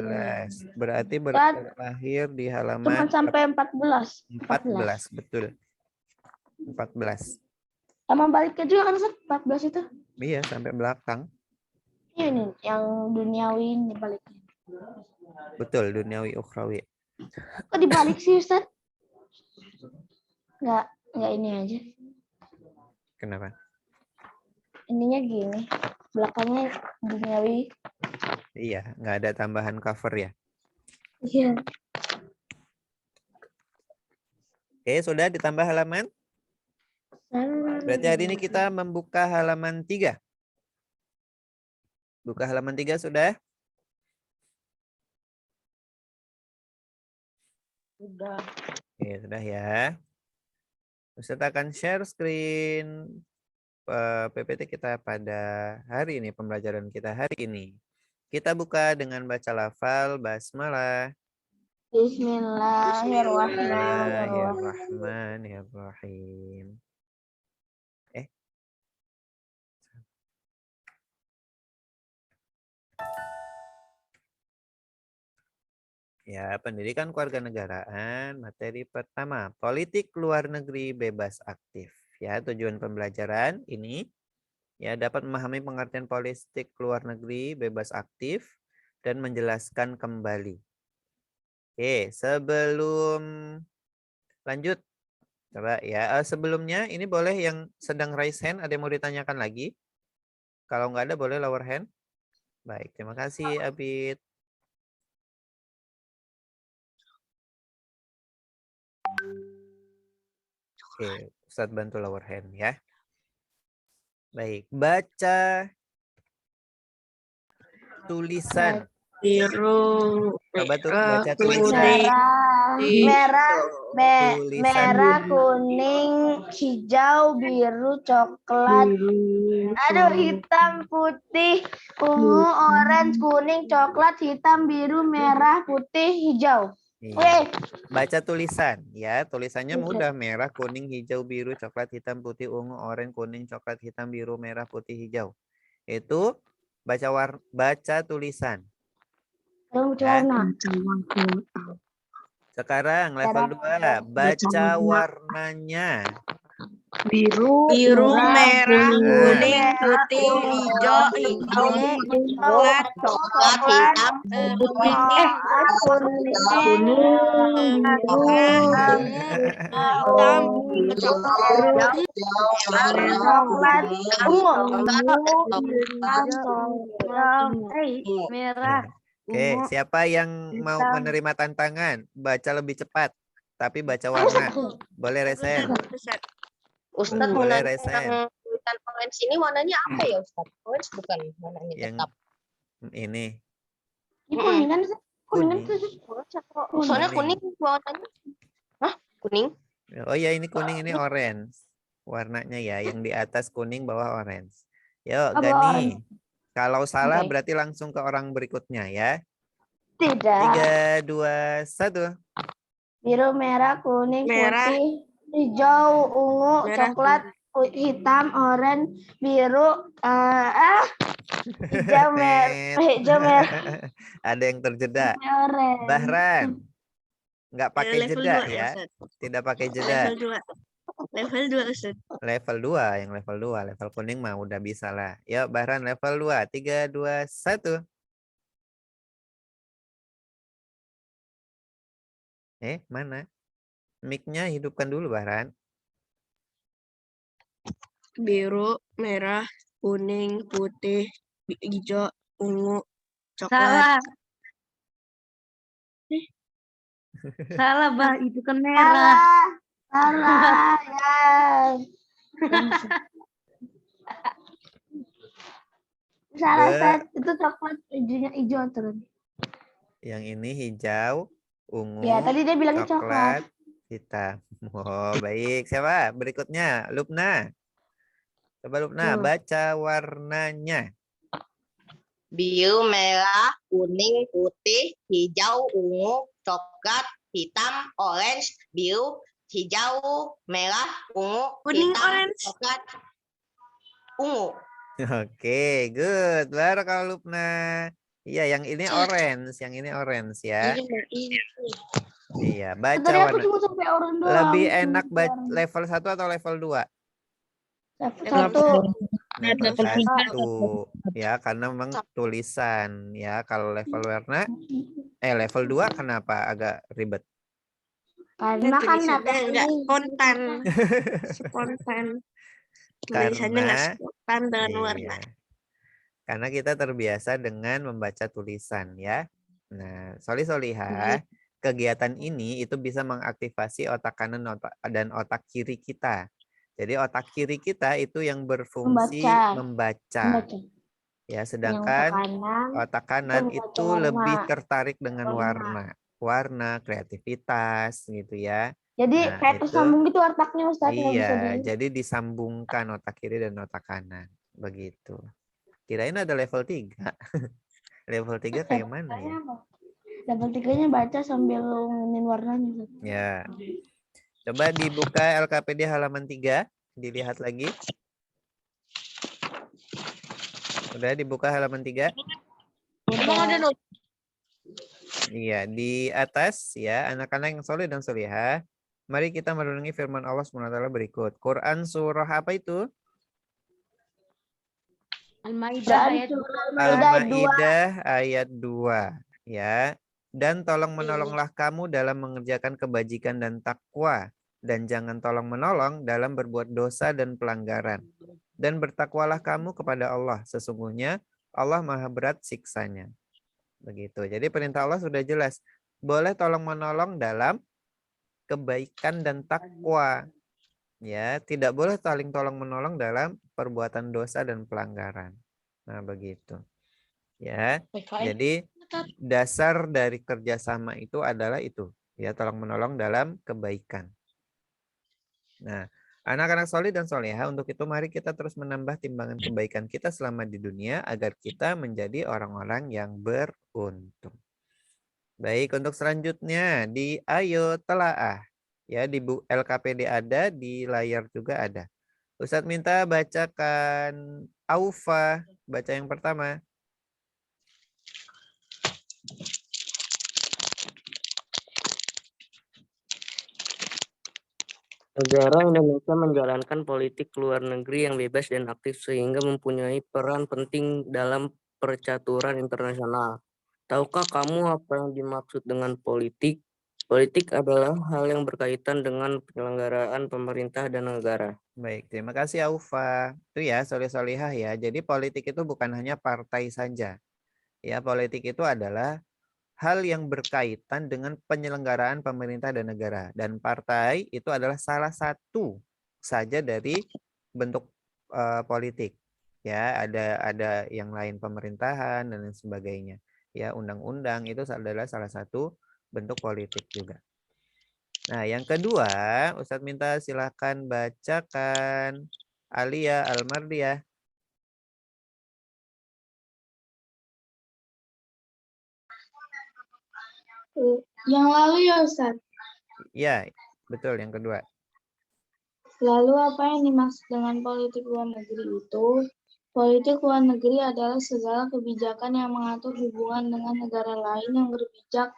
Berarti berakhir di Cuma halaman sampai 14. 14, betul. 14. Sama baliknya juga kan Ustaz? 14 itu. Iya, sampai belakang. Ini yang duniawi ini baliknya. Betul, duniawi ukhrawi. Kok dibalik sih Ustaz? Nggak ini aja. Kenapa? Ininya gini. Belakangnya duniawi. Iya, nggak ada tambahan cover ya. Iya. Oke, sudah ditambah halaman? Berarti hari ini kita membuka halaman 3. Buka halaman 3 sudah? Sudah. Oke, sudah ya. Ustaz akan share screen PPT kita pada hari ini, pembelajaran kita hari ini. Kita buka dengan baca lafal basmalah. Bismillahirrahmanirrahim. Ya, pendidikan kewarganegaraan, materi pertama, politik luar negeri bebas aktif. Ya, tujuan pembelajaran ini ya dapat memahami pengertian politik luar negeri bebas aktif dan menjelaskan kembali. Oke, sebelum lanjut, coba ya. Sebelumnya ini boleh yang sedang raise hand, ada yang mau ditanyakan lagi? Kalau nggak ada, boleh lower hand. Baik, terima kasih Abid. Oke, Ustadz bantu lower hand ya. Baik, baca tulisan. Biru, Coba tuh baca tulisan. Merah, kuning, hijau, biru, coklat. Aduh, hitam, putih, ungu, orange, kuning, coklat, hitam, biru, merah, putih, hijau. Iya. Baca tulisan ya. Tulisannya mudah, merah, kuning, hijau, biru, coklat, hitam, putih, ungu, oranye, kuning, coklat, hitam, biru, merah, putih, hijau. Itu baca tulisan. Ya. Sekarang level 2, baca warnanya. Biru, merah, kuning, putih, hijau, ungu, coklat, hitam, merah. Oke, siapa yang mau menerima tantangan? Baca lebih cepat, tapi baca warna. Boleh resen. Ustadz mau Boleh nanya resen. yang tulisan orange ini warnanya apa ya Ustadz? Orange bukan warnanya Yang tetap. ini. Ini kuning kan? Kuning Kuning. tuh. Soalnya kuning warnanya. Hah? Kuning? Oh ya, ini kuning, ini orange. Warnanya ya, yang di atas kuning, bawah orange. Yuk, Oh, bawah Gani. orange. Kalau salah Oke. berarti langsung ke orang berikutnya ya. Tidak. 3, 2, 1. Biru, merah, kuning, Merah. putih, hijau, ungu, Merah. coklat, hitam, oranye, biru, hijau, merah, Ada yang terjeda. oranye. Bahran. Nggak pakai Level jeda 2 ya. Ustadz. Tidak pakai jeda. Level 2. Level 2 Ustadz. Level 2, yang level 2. Level kuning mah udah bisa lah. Yuk, Bahran level 2. 3, 2, 1. Mana? Mic-nya hidupkan dulu, Bahran. Biru, merah, kuning, putih, hijau, ungu, coklat. Salah. Salah, Bah. Itu kan merah. Salah, ya. Salah, Ustaz. Itu coklat, hijaunya hijau terus. Yang ini hijau, ungu, Ya, tadi dia bilangnya coklat. hitam. Oh, baik. Siapa? Berikutnya, Lupna. Coba Lupna, baca warnanya. Biru, merah, kuning, putih, hijau, ungu, coklat, hitam, orange, biru, hijau, merah, ungu, Kuning, hitam, orange. coklat, ungu. Oke, good. Baru kalau Lupna. Iya, yang ini orange, ya. Iya, baca Tadi aku warna. cuma sampai oranye doang. Lebih enak level 1 atau level 2? Level 1. Level 1. Ya, karena memang tulisan ya. Kalau level warna level 2 kenapa agak ribet? Karena kan Tulisannya nggak ini. spontan. Spontan. Tulisannya nggak Karena spontan dengan warna. iya. Karena kita terbiasa dengan membaca tulisan ya. Nah, Solihah, kegiatan ini itu bisa mengaktifasi otak kanan dan otak kiri kita. Jadi otak kiri kita itu yang berfungsi membaca. Ya, sedangkan otak kanan itu lebih tertarik dengan warna, kreativitas gitu ya. Jadi Nah, kayak tersambung gitu otaknya Ustaz. Iya, jadi disambungkan otak kiri dan otak kanan. Begitu. Kirain ada level 3. Level 3 kayak mana ya? Level 3-nya baca sambil nginin warnanya. Ustaz. Ya. Coba dibuka LKPD halaman 3, dilihat lagi. Udah dibuka halaman 3? Emang ada not? Iya, di atas ya, anak-anak yang soleh dan solihah. Mari kita merenungi firman Allah SWT berikut. Quran surah apa itu? Al-Maidah ayat Al-Maidah ayat 2. Ya. Dan tolong menolonglah kamu dalam mengerjakan kebajikan dan takwa. Dan jangan tolong menolong dalam berbuat dosa dan pelanggaran. Dan bertakwalah kamu kepada Allah. Sesungguhnya Allah maha berat siksanya. Begitu. Jadi perintah Allah sudah jelas. Boleh tolong menolong dalam kebaikan dan takwa. Ya, tidak boleh saling tolong menolong dalam perbuatan dosa dan pelanggaran. Nah, begitu. Ya. Jadi dasar dari kerjasama itu adalah itu, ya, tolong menolong dalam kebaikan. Nah, anak-anak soleh dan soleha, untuk itu mari kita terus menambah timbangan kebaikan kita selama di dunia agar kita menjadi orang-orang yang beruntung. Baik, untuk selanjutnya di Ayo Telaah. Ya, di LKPD ada, di layar juga ada. Ustadz minta bacakan Aufa, baca yang pertama. Negara Indonesia menjalankan politik luar negeri yang bebas dan aktif sehingga mempunyai peran penting dalam percaturan internasional. Tahukah kamu apa yang dimaksud dengan politik? Politik adalah hal yang berkaitan dengan penyelenggaraan pemerintah dan negara. Baik, terima kasih Aufa. Itu ya, soleh-solehah ya. Jadi politik itu bukan hanya partai saja. Ya, politik itu adalah hal yang berkaitan dengan penyelenggaraan pemerintah dan negara. Dan partai itu adalah salah satu saja dari bentuk politik. Ya, ada yang lain pemerintahan dan lain sebagainya. Ya, undang-undang itu adalah salah satu bentuk politik juga. Nah, yang kedua, Ustadz minta silahkan bacakan Alia Almardiah. Yang lalu ya Ustaz. Ya, betul yang kedua. Lalu apa yang dimaksud dengan politik luar negeri itu? Politik luar negeri adalah segala kebijakan yang mengatur hubungan dengan negara lain yang berpijak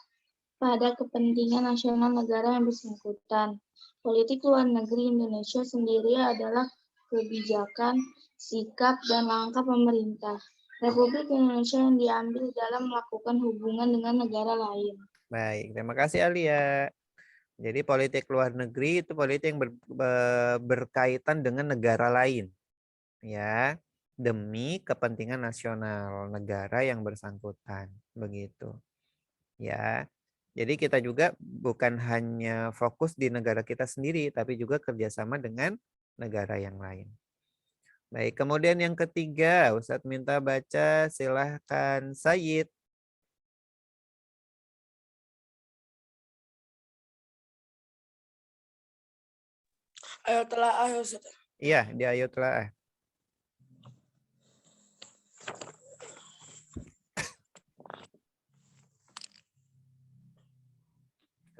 pada kepentingan nasional negara yang bersangkutan. Politik luar negeri Indonesia sendiri adalah kebijakan, sikap, dan langkah pemerintah Republik Indonesia yang diambil dalam melakukan hubungan dengan negara lain. Baik, terima kasih Alia. Jadi politik luar negeri itu politik yang berkaitan dengan negara lain. Ya, demi kepentingan nasional negara yang bersangkutan. Begitu. Ya. Jadi kita juga bukan hanya fokus di negara kita sendiri, tapi juga kerjasama dengan negara yang lain. Baik, kemudian yang ketiga, Ustadz minta baca, silahkan Sayyid. Ayo telaah ya Ustaz. Iya, di Ayo Telaah.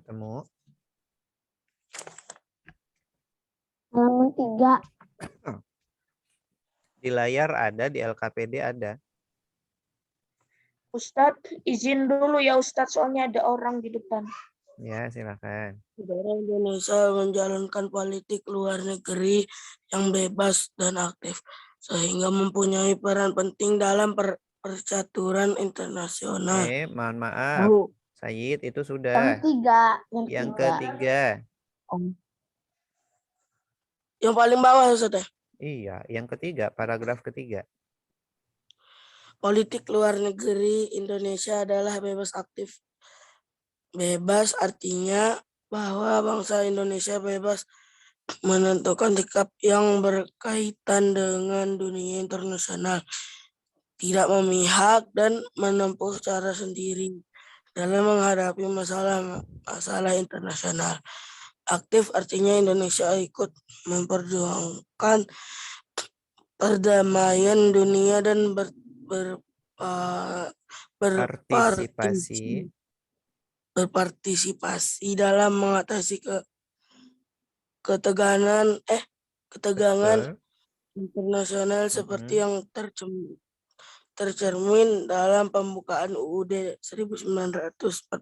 Ketemu. Halaman 3. Di layar ada, di LKPD ada. Ustadz, izin dulu ya Ustadz, soalnya ada orang di depan. Ya, silakan. Negara Indonesia menjalankan politik luar negeri yang bebas dan aktif, sehingga mempunyai peran penting dalam percaturan internasional. Mohon maaf. Sayyid, itu sudah. Yang 3. Yang ketiga. Yang paling bawah Ustaz. Iya, yang ketiga, paragraf ketiga. Politik luar negeri Indonesia adalah bebas aktif. Bebas artinya bahwa bangsa Indonesia bebas menentukan sikap yang berkaitan dengan dunia internasional, tidak memihak dan menempuh cara sendiri dalam menghadapi masalah internasional. Aktif artinya Indonesia ikut memperjuangkan perdamaian dunia dan berpartisipasi dalam mengatasi ketegangan Betul. internasional seperti yang tercermin dalam pembukaan UUD 1945.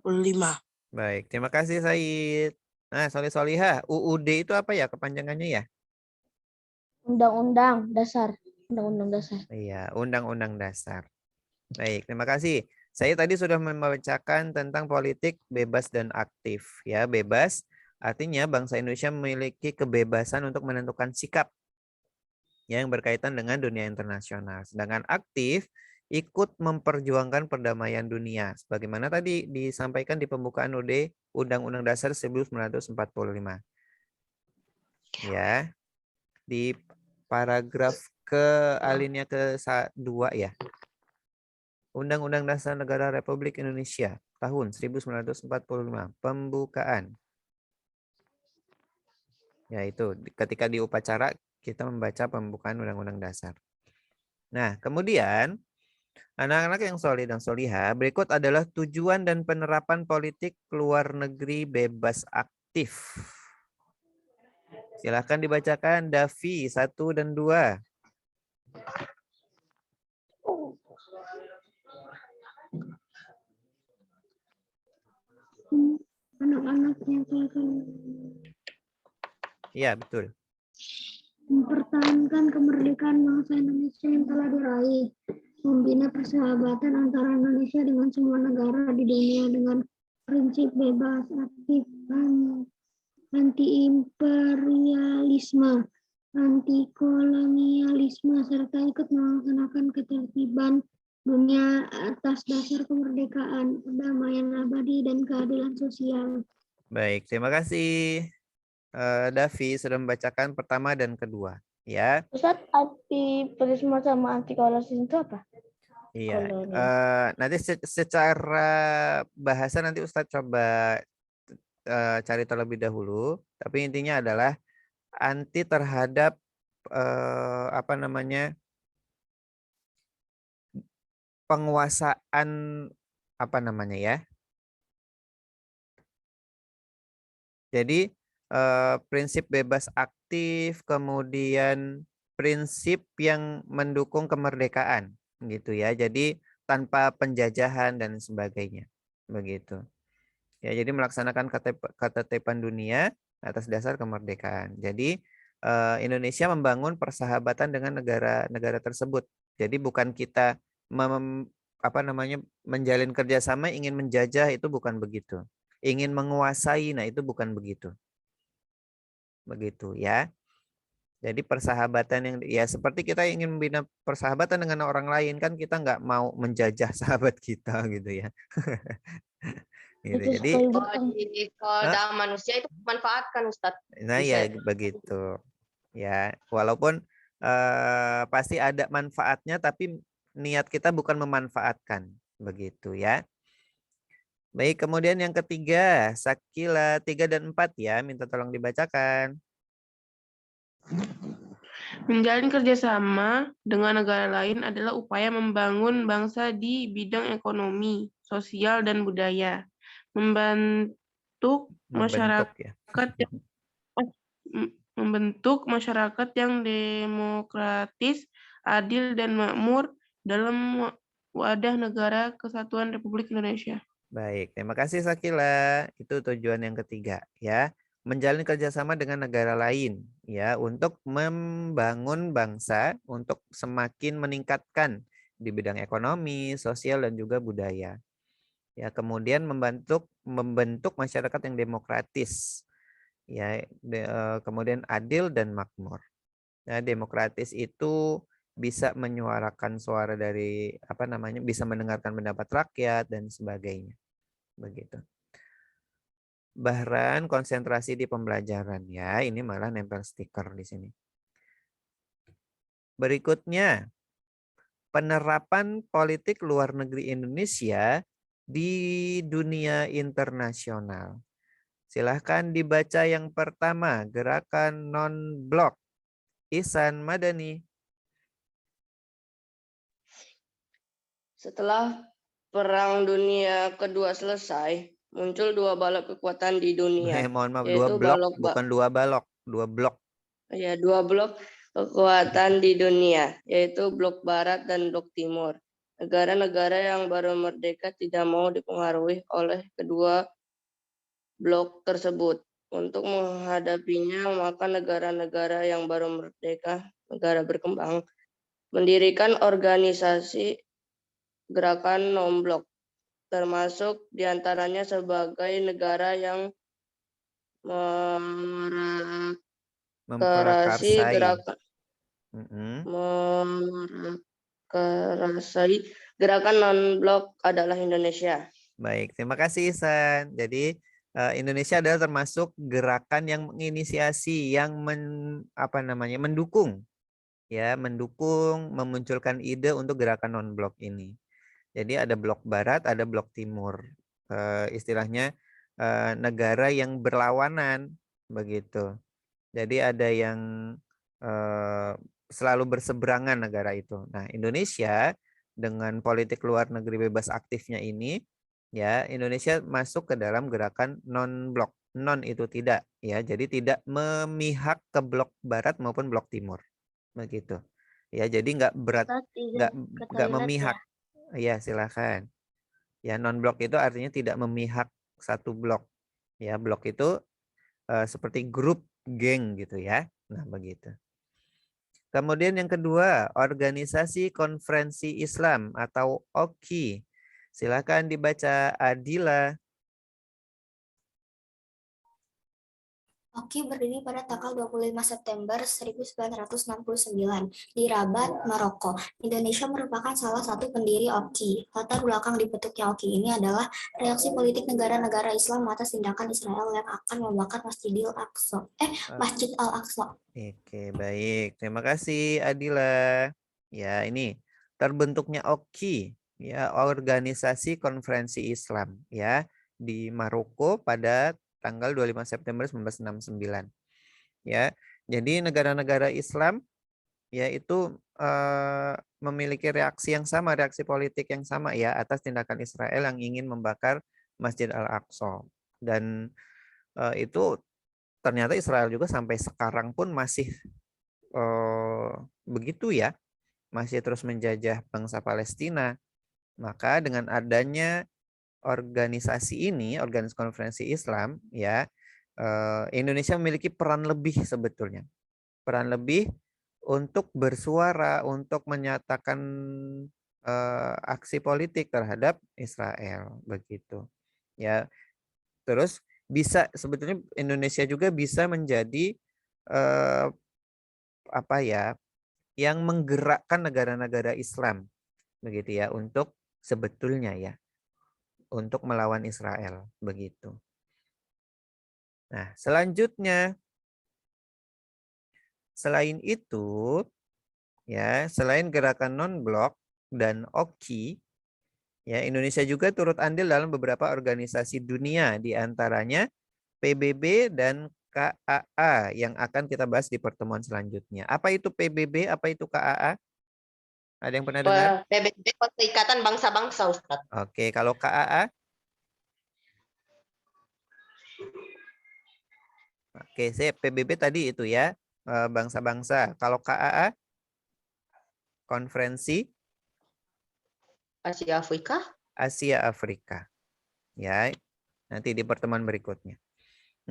Baik, terima kasih Said. Nah, Solihah, UUD itu apa ya kepanjangannya ya? Undang-undang dasar. Undang-undang dasar. Iya, Undang-Undang Dasar. Baik, terima kasih. Saya tadi sudah membacakan tentang politik bebas dan aktif. Ya, bebas artinya bangsa Indonesia memiliki kebebasan untuk menentukan sikap yang berkaitan dengan dunia internasional. Sedangkan aktif ikut memperjuangkan perdamaian dunia. Sebagaimana tadi disampaikan di pembukaan UUD Undang-Undang Dasar 1945. Ya, di paragraf alinea ke-2 ya. Undang-Undang Dasar Negara Republik Indonesia tahun 1945, pembukaan. Yaitu ketika di upacara kita membaca pembukaan Undang-Undang Dasar. Nah, kemudian Anak-anak yang solih dan solihah, berikut adalah tujuan dan penerapan politik luar negeri bebas aktif. Silahkan dibacakan Davi 1 dan 2. Anak-anak yang Iya, betul. mempertahankan kemerdekaan bangsa Indonesia yang telah diraih, membina persahabatan antara Indonesia dengan semua negara di dunia dengan prinsip bebas aktif, anti-imperialisme, anti-kolonialisme, serta ikut melaksanakan ketertiban dunia atas dasar kemerdekaan, perdamaian abadi, dan keadilan sosial. Baik, terima kasih. Davi sudah membacakan pertama dan kedua. Ya. Ustadz, anti-imperialisme sama anti-kolonialisme itu apa? Iya. Nanti secara bahasa nanti Ustadz coba cari terlebih dahulu. Tapi intinya adalah anti terhadap apa namanya, penguasaan apa namanya ya. Jadi prinsip bebas aktif, kemudian prinsip yang mendukung kemerdekaan, gitu ya. Jadi tanpa penjajahan dan sebagainya, begitu. Ya, jadi melaksanakan ketertiban dunia atas dasar kemerdekaan. Jadi Indonesia membangun persahabatan dengan negara-negara tersebut. Jadi bukan kita menjalin kerjasama ingin menjajah, itu bukan begitu. Ingin menguasai, nah itu bukan begitu. Begitu ya. Jadi persahabatan yang ya seperti kita ingin membina persahabatan dengan orang lain, kan kita nggak mau menjajah sahabat kita gitu ya. Gitu. Jadi kalau dalam manusia itu memanfaatkan, Ustadz. nah ya begitu. Ya, walaupun pasti ada manfaatnya, tapi niat kita bukan memanfaatkan, begitu ya. Baik, kemudian yang ketiga, Sakila 3 dan 4 ya, minta tolong dibacakan. Menjalin kerjasama dengan negara lain adalah upaya membangun bangsa di bidang ekonomi, sosial, dan budaya. Membentuk masyarakat yang demokratis, adil, dan makmur dalam wadah negara kesatuan Republik Indonesia. Baik, terima kasih Sakila. Itu tujuan yang ketiga ya. Menjalin kerjasama dengan negara lain ya untuk membangun bangsa, untuk semakin meningkatkan di bidang ekonomi, sosial, dan juga budaya. Ya, kemudian membentuk masyarakat yang demokratis. Ya, kemudian adil dan makmur. Nah, demokratis itu bisa menyuarakan suara dari bisa mendengarkan pendapat rakyat dan sebagainya. Begitu. Bahran konsentrasi di pembelajaran ya, ini malah nempel stiker di sini. Berikutnya, penerapan politik luar negeri Indonesia di dunia internasional. Silahkan dibaca yang pertama, gerakan non-blok. Ihsan Madani. Setelah Perang Dunia Kedua selesai, muncul dua balok kekuatan di dunia. Mohon maaf, yaitu bukan dua balok, dua blok. Ya, dua blok kekuatan di dunia, yaitu blok barat dan blok timur. Negara-negara yang baru merdeka tidak mau dipengaruhi oleh kedua blok tersebut. Untuk menghadapinya, maka negara-negara yang baru merdeka, negara berkembang, mendirikan organisasi gerakan non-blok, termasuk diantaranya sebagai negara yang memprakarsai gerakan non-blok adalah Indonesia. Baik, terima kasih Ihsan. Jadi Indonesia adalah termasuk gerakan yang menginisiasi, yang mendukung, ya, memunculkan ide untuk gerakan non-blok ini. Jadi ada blok barat, ada blok timur. Istilahnya negara yang berlawanan, begitu. Jadi ada yang selalu berseberangan negara itu. Nah, Indonesia dengan politik luar negeri bebas aktifnya ini, ya Indonesia masuk ke dalam gerakan non-blok. Non itu tidak, ya. Jadi tidak memihak ke blok barat maupun blok timur, begitu. Ya, jadi nggak berat, Ustadz, izin nggak ke nggak toilet memihak. Ya, silakan. Ya, non-blok itu artinya tidak memihak satu blok. Ya, blok itu seperti grup, geng gitu ya. Nah, begitu. Kemudian yang kedua, Organisasi Konferensi Islam atau OKI. Silakan dibaca Adila. OKI berdiri pada tanggal 25 September 1969 di Rabat, Maroko. Indonesia merupakan salah satu pendiri OKI. Latar belakang dibentuknya OKI ini adalah reaksi politik negara-negara Islam atas tindakan Israel yang akan membakar Masjid Al-Aqsa. Oke, baik. Terima kasih Adila. Ya, ini terbentuknya OKI, ya, Organisasi Konferensi Islam, ya, di Maroko pada tanggal 25 September 1969. Ya. Jadi negara-negara Islam yaitu memiliki reaksi yang sama, reaksi politik yang sama ya atas tindakan Israel yang ingin membakar Masjid Al-Aqsa. Dan itu ternyata Israel juga sampai sekarang pun masih begitu ya, masih terus menjajah bangsa Palestina. Maka dengan adanya organisasi ini, Organisasi Konferensi Islam, ya, Indonesia memiliki peran lebih sebetulnya, peran lebih untuk bersuara, untuk menyatakan aksi politik terhadap Israel, begitu. Ya, terus bisa sebetulnya Indonesia juga bisa menjadi apa ya, yang menggerakkan negara-negara Islam, begitu ya, untuk sebetulnya ya, untuk melawan Israel, begitu. Nah, selanjutnya, selain itu, ya, selain gerakan non-blok dan OKI, ya, Indonesia juga turut andil dalam beberapa organisasi dunia, di antaranya PBB dan KAA yang akan kita bahas di pertemuan selanjutnya. Apa itu PBB? Apa itu KAA? Ada yang pernah dengar? PBB, Perserikatan Bangsa-Bangsa, Ustadz. Oke, kalau KAA? Oke, sip. PBB tadi itu ya, bangsa-bangsa. Kalau KAA? Konferensi Asia Afrika. Asia Afrika. Ya, nanti di pertemuan berikutnya.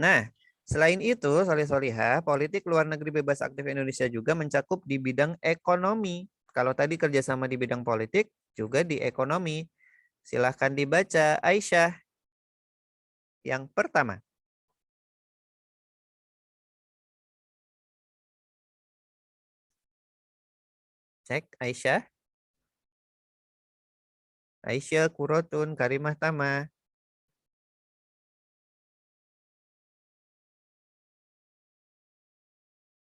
Nah, selain itu, solih-solihah, politik luar negeri bebas aktif Indonesia juga mencakup di bidang ekonomi. Kalau tadi kerjasama di bidang politik, juga di ekonomi. Silahkan dibaca Aisyah. Yang pertama. Cek Aisyah. Aisyah, Kurotun, Karimah Tama.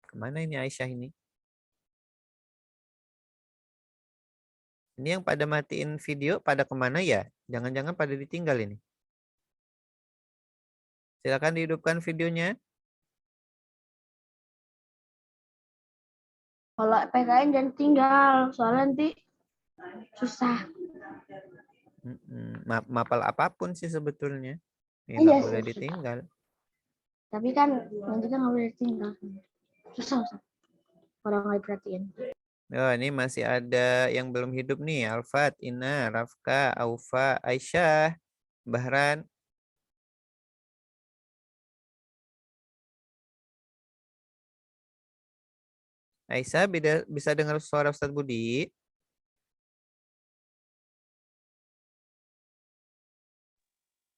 Kemana ini Aisyah ini? Ini yang pada matiin video, pada kemana ya? Jangan-jangan pada ditinggal ini. Silakan dihidupkan videonya. Kalau PKN jangan tinggal, soalnya nanti susah. Mapal apapun sih sebetulnya. Ya, Iya nggak boleh sih. ditinggal. Tapi kan nanti kan nggak boleh tinggal. Susah. Orang nggak diperhatiin. Oh, ini masih ada yang belum hidup nih. Alfat, Ina, Rafka, Aufa, Aisyah, Bahran. Aisyah bisa dengar suara Ustadz Budi?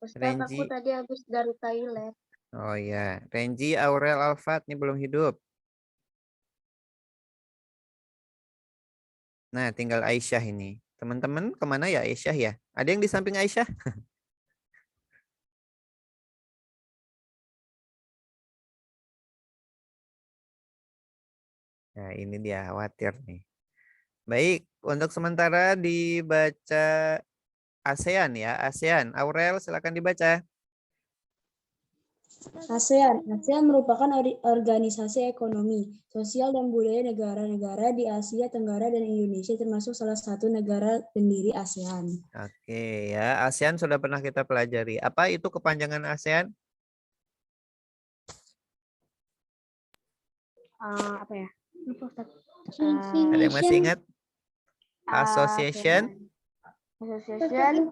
Ustadz, aku tadi habis dari toilet. Oh ya, Renji, Aurel, Alfat ini belum hidup. Nah, tinggal Aisyah ini. Teman-teman, kemana ya Aisyah ya? Ada yang di samping Aisyah? Nah, ini dia, khawatir nih. Baik, untuk sementara dibaca ASEAN ya, ASEAN. Aurel, silakan dibaca. ASEAN merupakan organisasi ekonomi, sosial, dan budaya negara-negara di Asia Tenggara dan Indonesia termasuk salah satu negara pendiri ASEAN. Oke ya, ASEAN sudah pernah kita pelajari. Apa itu kepanjangan ASEAN? Apa ya? Lupa, Ustaz. Ada yang masih ingat? Association Association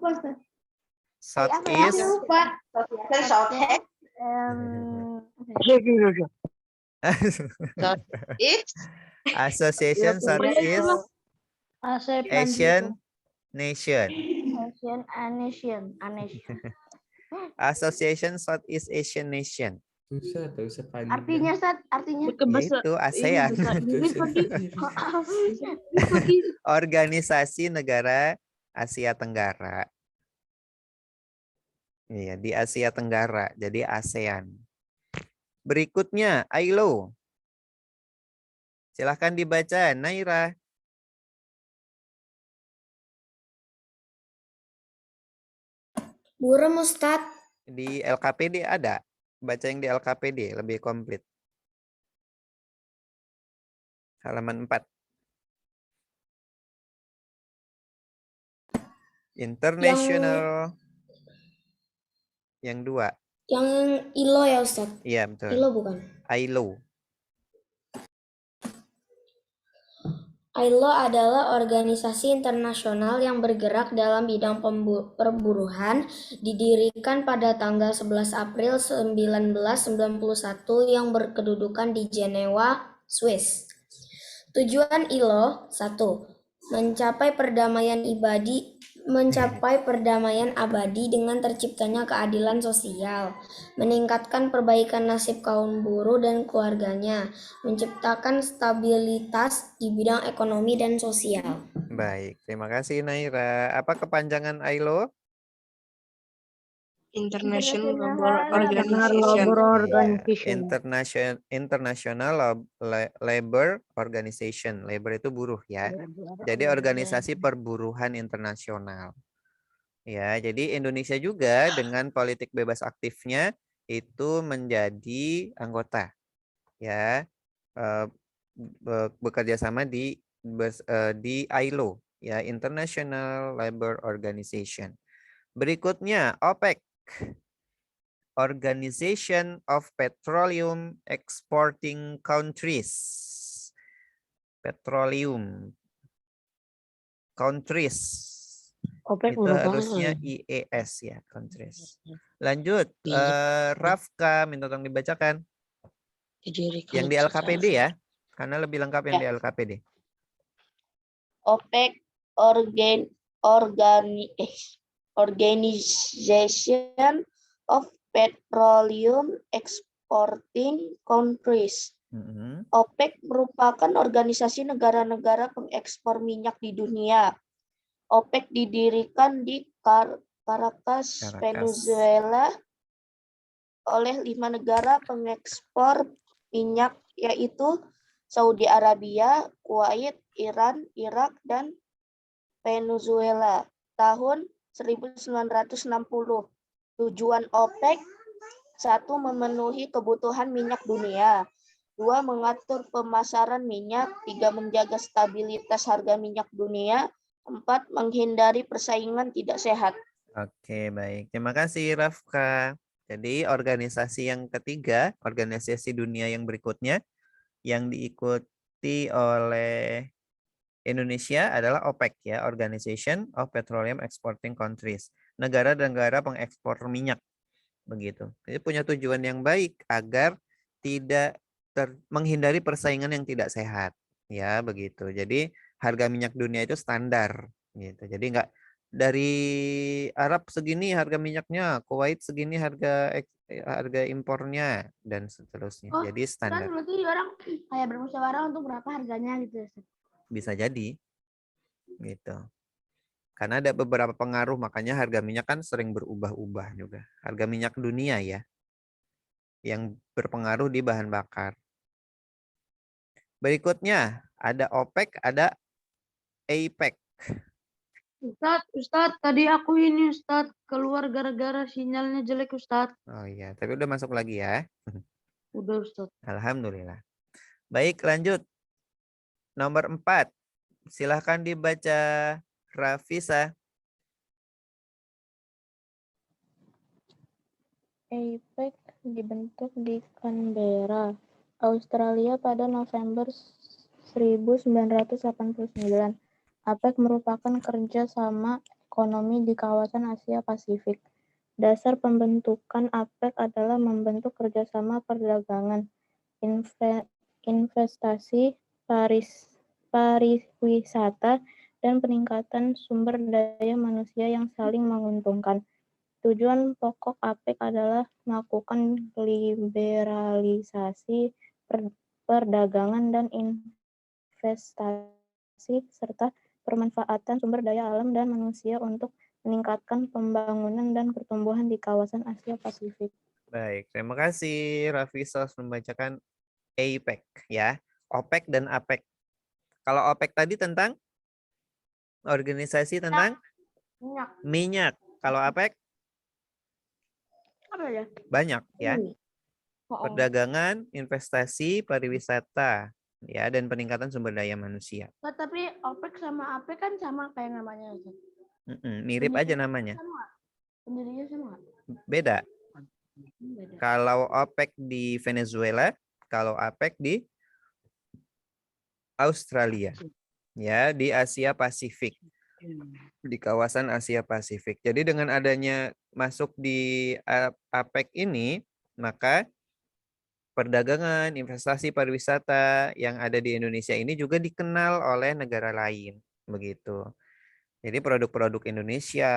Southeast Association Southeast Asian Nation. Association Southeast Asian Nation. Usah panjang. Artinya, Ustaz, artinya. Yaitu ASEAN. Organisasi Negara Asia Tenggara. Iya, di Asia Tenggara. Jadi ASEAN. Berikutnya, ILO. Silahkan dibaca, Naira. Buram, Ustadz. Di LKPD ada. Baca yang di LKPD, lebih komplit. Halaman 4. International. Yang 2. Yang ILO ya, Ustadz? Iya, betul. ILO bukan? ILO. ILO adalah organisasi internasional yang bergerak dalam bidang perburuhan, didirikan pada tanggal 11 April 1991 yang berkedudukan di Jenewa, Swiss. Tujuan ILO 1. Mencapai perdamaian abadi dengan terciptanya keadilan sosial, meningkatkan perbaikan nasib kaum buruh dan keluarganya, menciptakan stabilitas di bidang ekonomi dan sosial. Baik, terima kasih Naira. Apa kepanjangan ILO? International Labor Organization. International Labor Organization. Labor itu buruh ya. Jadi organisasi perburuhan internasional. Ya, jadi Indonesia juga dengan politik bebas aktifnya itu menjadi anggota. Ya. Bekerja sama di ILO, ya, International Labor Organization. Berikutnya OPEC. Organization of Petroleum Exporting Countries. Petroleum Countries. OPEC itu harusnya IES ya, countries. Lanjut, Rafka, minta tolong dibacakan. Yang di LKPD ya, karena lebih lengkap yang di LKPD. OPEC Organization of Petroleum Exporting Countries. OPEC merupakan organisasi negara-negara pengekspor minyak di dunia. OPEC didirikan di Caracas, Venezuela oleh 5 negara pengekspor minyak yaitu Saudi Arabia, Kuwait, Iran, Irak, dan Venezuela tahun 1960. Tujuan OPEC 1. Memenuhi kebutuhan minyak dunia. 2. Mengatur pemasaran minyak. 3. Menjaga stabilitas harga minyak dunia. 4. Menghindari persaingan tidak sehat. Oke, baik. Terima kasih, Rafka. Jadi, organisasi yang ketiga, organisasi dunia yang berikutnya, yang diikuti oleh Indonesia adalah OPEC, ya, Organization of Petroleum Exporting Countries. Negara-negara pengekspor minyak. Begitu. Jadi punya tujuan yang baik agar tidak menghindari persaingan yang tidak sehat. Ya, begitu. Jadi harga minyak dunia itu standar gitu. Jadi enggak dari Arab segini harga minyaknya, Kuwait segini harga impornya dan seterusnya. Jadi standar. Kan berarti orang kayak bermusyawarah untuk berapa harganya gitu ya. Bisa jadi. Gitu. Karena ada beberapa pengaruh, makanya harga minyak kan sering berubah-ubah juga. Harga minyak dunia ya, yang berpengaruh di bahan bakar. Berikutnya, ada OPEC, ada APEC. Ustadz, tadi aku ini Ustadz keluar gara-gara sinyalnya jelek Ustadz. Oh iya, tapi udah masuk lagi ya. Udah Ustadz. Alhamdulillah. Baik, lanjut. Nomor 4. Silahkan dibaca Rafisa. APEC dibentuk di Canberra, Australia pada November 1989. APEC merupakan kerjasama ekonomi di kawasan Asia Pasifik. Dasar pembentukan APEC adalah membentuk kerjasama perdagangan, investasi, pariwisata, dan peningkatan sumber daya manusia yang saling menguntungkan. Tujuan pokok APEC adalah melakukan liberalisasi perdagangan dan investasi serta pemanfaatan sumber daya alam dan manusia untuk meningkatkan pembangunan dan pertumbuhan di kawasan Asia Pasifik. Baik, terima kasih Rafisa membacakan APEC ya. OPEC dan APEC. Kalau OPEC tadi tentang organisasi tentang minyak. Kalau APEC Apa ya? banyak ya. Perdagangan, investasi, pariwisata, ya, dan peningkatan sumber daya manusia. Tapi OPEC sama APEC kan sama kayak namanya. Mirip aja namanya. Pendirinya sama. Beda. Kalau OPEC di Venezuela, kalau APEC di Australia. Ya, di Asia Pasifik. Di kawasan Asia Pasifik. Jadi dengan adanya masuk di APEC ini, maka perdagangan, investasi, pariwisata yang ada di Indonesia ini juga dikenal oleh negara lain, begitu. Jadi produk-produk Indonesia,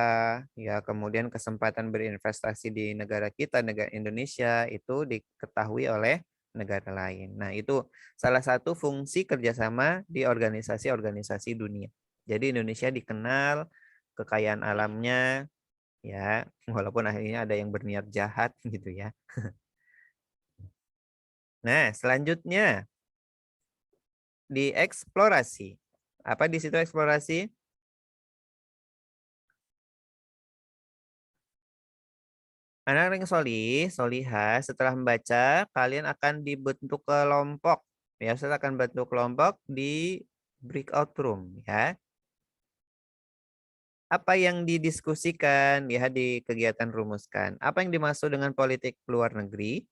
ya kemudian kesempatan berinvestasi di negara kita, negara Indonesia itu diketahui oleh negara lain. Nah itu salah satu fungsi kerjasama di organisasi-organisasi dunia. Jadi Indonesia dikenal kekayaan alamnya, ya walaupun akhirnya ada yang berniat jahat gitu ya. Nah, selanjutnya di eksplorasi. Apa di situ eksplorasi? Anak-anak yang solihah, setelah membaca, kalian akan dibentuk kelompok. Ya, Ustaz akan bentuk kelompok di breakout room, ya. Apa yang didiskusikan ya di kegiatan rumuskan? Apa yang dimaksud dengan politik luar negeri?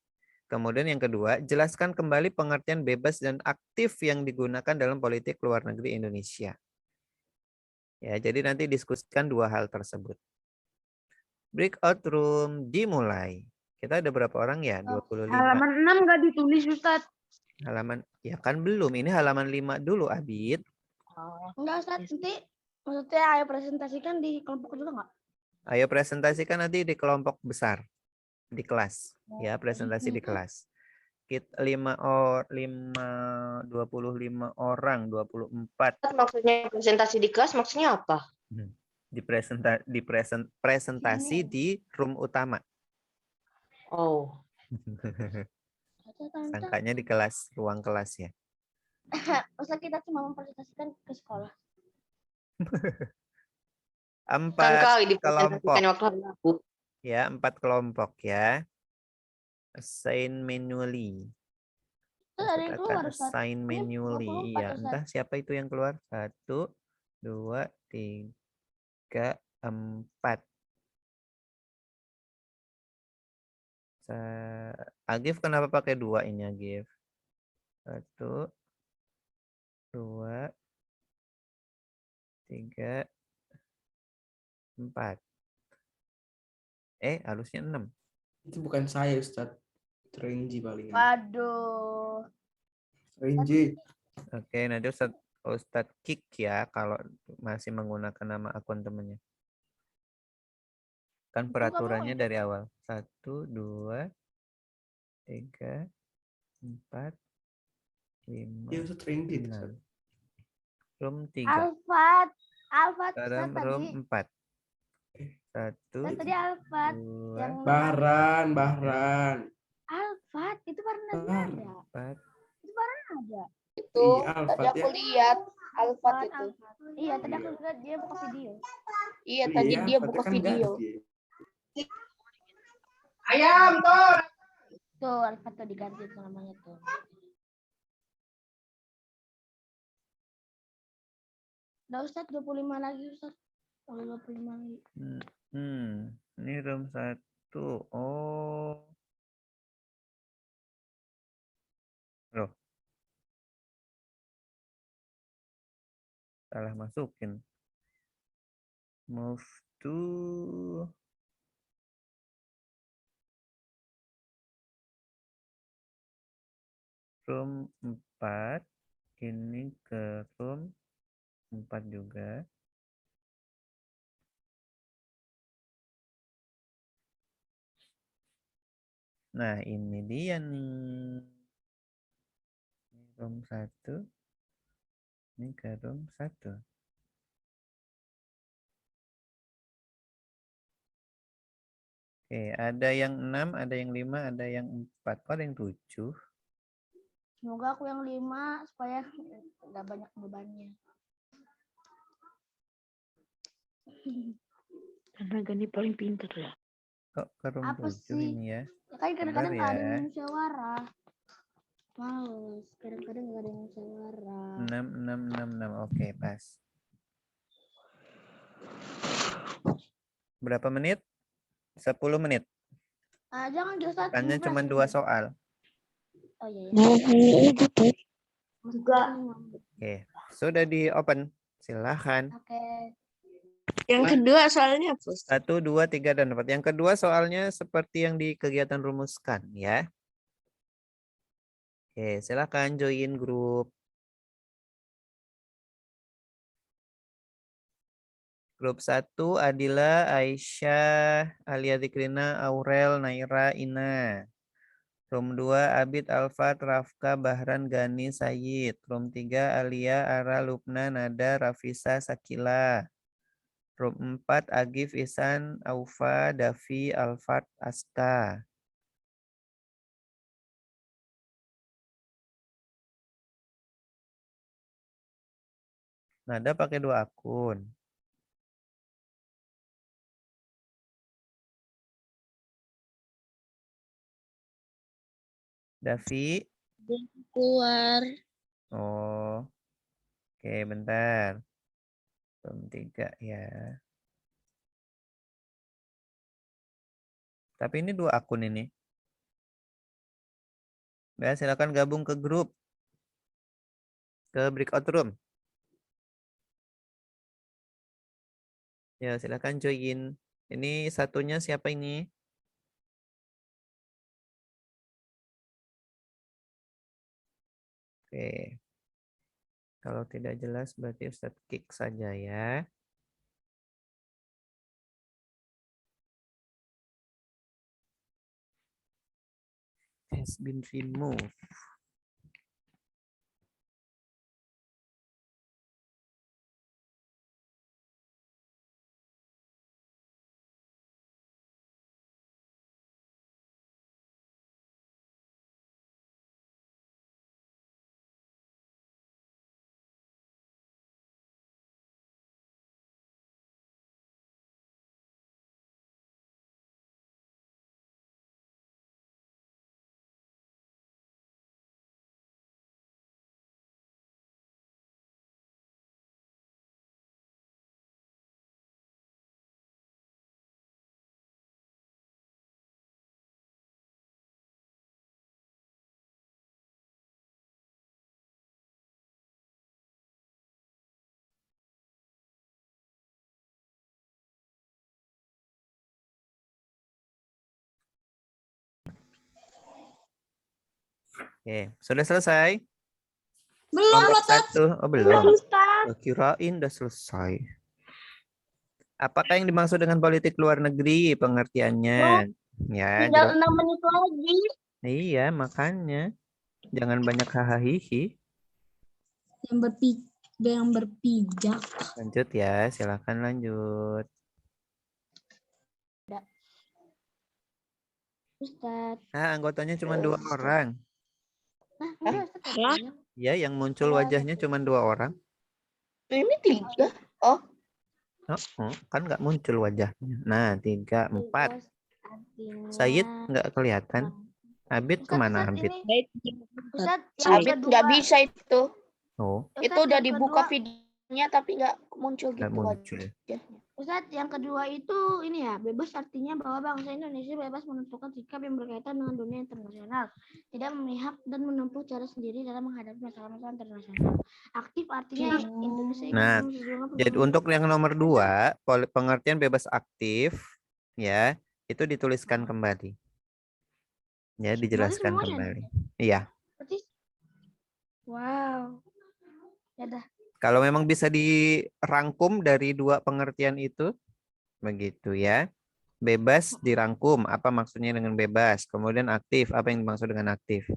Kemudian yang kedua, jelaskan kembali pengertian bebas dan aktif yang digunakan dalam politik luar negeri Indonesia. Ya, jadi nanti diskusikan dua hal tersebut. Breakout room dimulai. Kita ada berapa orang ya? 25. Halaman 6 nggak ditulis, Ustaz. Halaman, ya kan belum. Ini halaman 5 dulu, Abid. Enggak, Ustaz. Nanti maksudnya ayo presentasikan di kelompok dulu nggak? Ayo presentasikan nanti di kelompok besar. Di kelas. Ya, presentasi di kelas. 25 orang, 24. Maksudnya presentasi di kelas maksudnya apa? Presentasi di room utama. Oh. Sangkanya di kelas, ruang kelas ya. Masa kita cuma mempresentasikan ke sekolah? 4 kelompok. Ya, 4 kelompok ya. Assign manually. Assign manually. Iya, entah siapa itu yang keluar. 1, 2, 3, 4. Agif kenapa pakai 2 ini Agif? 1, 2, 3, 4. Harusnya 6. Itu bukan saya, Ustadz. Renji paling. Waduh. Renji. Oke, nanti Ustadz kick ya kalau masih menggunakan nama akun temannya. Kan peraturannya dari awal. 1, 2, 3, 4, 5, Ya, Ustadz Renji. 6. Room 3. Alfat Sekarang room 4. 1, tadi Alfat. 2, Bahran. Alfat itu pernah ada. 4. Itu pernah ada. Itu Iya, tadi aku lihat Alfat itu. Iya, tadi aku lihat dia buka video. Iya, tadi Iya, dia Alfatnya buka kan nggak ada video. dia. Tuh, Alfat tuh diganti tuh namanya tuh. Udah Ustaz, 25 lagi Ustaz. Oh, 25 lagi. Ini room 1. Oh. Loh. Salah masukin. Move to room 4. Ini ke room 4 juga. Nah, ini dia nih. Ini room 1. Ini ke room 1. Oke, ada yang 6, ada yang 5, ada yang 4. Kok ada yang 7? Semoga aku yang 5 supaya nggak banyak bebannya. Karena Gani paling pintar ya. Kok ke room Apa 7 sih? ini ya? Ya kan kadang-kadang nggak ada ya. yang musyawarah. Males, kadang-kadang nggak ada yang musyawarah. 6, 6, 6, 6. Oke, pas. Berapa menit? 10 menit. Jangan Ustaz. Hanya 15 cuma 2 menit. soal. Oh iya. Juga. Oke, sudah di open. Silahkan. Oke. Yang kedua soalnya apa? 1, 2, 3, dan 4. Yang kedua soalnya seperti yang di kegiatan rumuskan ya. Oke, silahkan join grup. Grup 1, Adila, Aisyah, Alia Zikrina, Aurel, Naira, Ina. Room 2, Abid, Alfat, Rafka, Bahran, Gani, Sayyid. Room 3, Alia, Ara, Lubna, Nada, Rafisa, Sakila. Room 4, Agif, Isan, Aufa, Davi, Alfat, Aska. Nada pakai 2 akun. Davi. Keluar. Oh. Oke, bentar. Room 3 ya. Tapi ini 2 akun ini. Ya, silakan gabung ke grup. Ke breakout room. Ya, silakan join. Ini satunya siapa ini? Oke. Kalau tidak jelas berarti Ustadz kick saja ya. Has been removed. Oke, sudah selesai? Belum, Kelompok Ustaz. 1. Oh, belum. Kirain udah selesai. Apakah yang dimaksud dengan politik luar negeri pengertiannya? Ya, Tinggal jelas. 6 menit lagi. Iya, makanya. Jangan banyak hahaha. Yang berpijak. Lanjut ya, silakan lanjut. Ustaz. Anggotanya cuma 2 orang. Nah, Ya, yang muncul wajahnya cuma 2 orang. Ini 3. Oh, Kan nggak muncul wajahnya. Nah, 3, 4. Bebas artinya Sayid nggak kelihatan. Abid Ustadz, kemana Ustadz, Abid? ini Ustadz yang Sabit kedua. nggak bisa itu. Oh, Itu Ustadz, udah yang dibuka kedua. videonya tapi nggak muncul nggak gitu muncul. wajahnya. Ustadz, yang kedua itu ini ya, bebas artinya bahwa bangsa Indonesia bebas menentukan sikap yang berkaitan dengan dunia internasional, tidak memihak dan menempuh cara sendiri dalam menghadapi masalah-masalah internasional. Aktif artinya Indonesia ikut Nah, memperjuangkan jadi untuk yang nomor 2, pengertian bebas aktif, ya, itu dituliskan kembali. Ya, berarti dijelaskan semuanya. kembali. Iya. Berarti, wow. Ya dah. Kalau memang bisa dirangkum dari 2 pengertian itu, begitu ya. Bebas dirangkum, apa maksudnya dengan bebas? Kemudian aktif, apa yang dimaksud dengan aktif?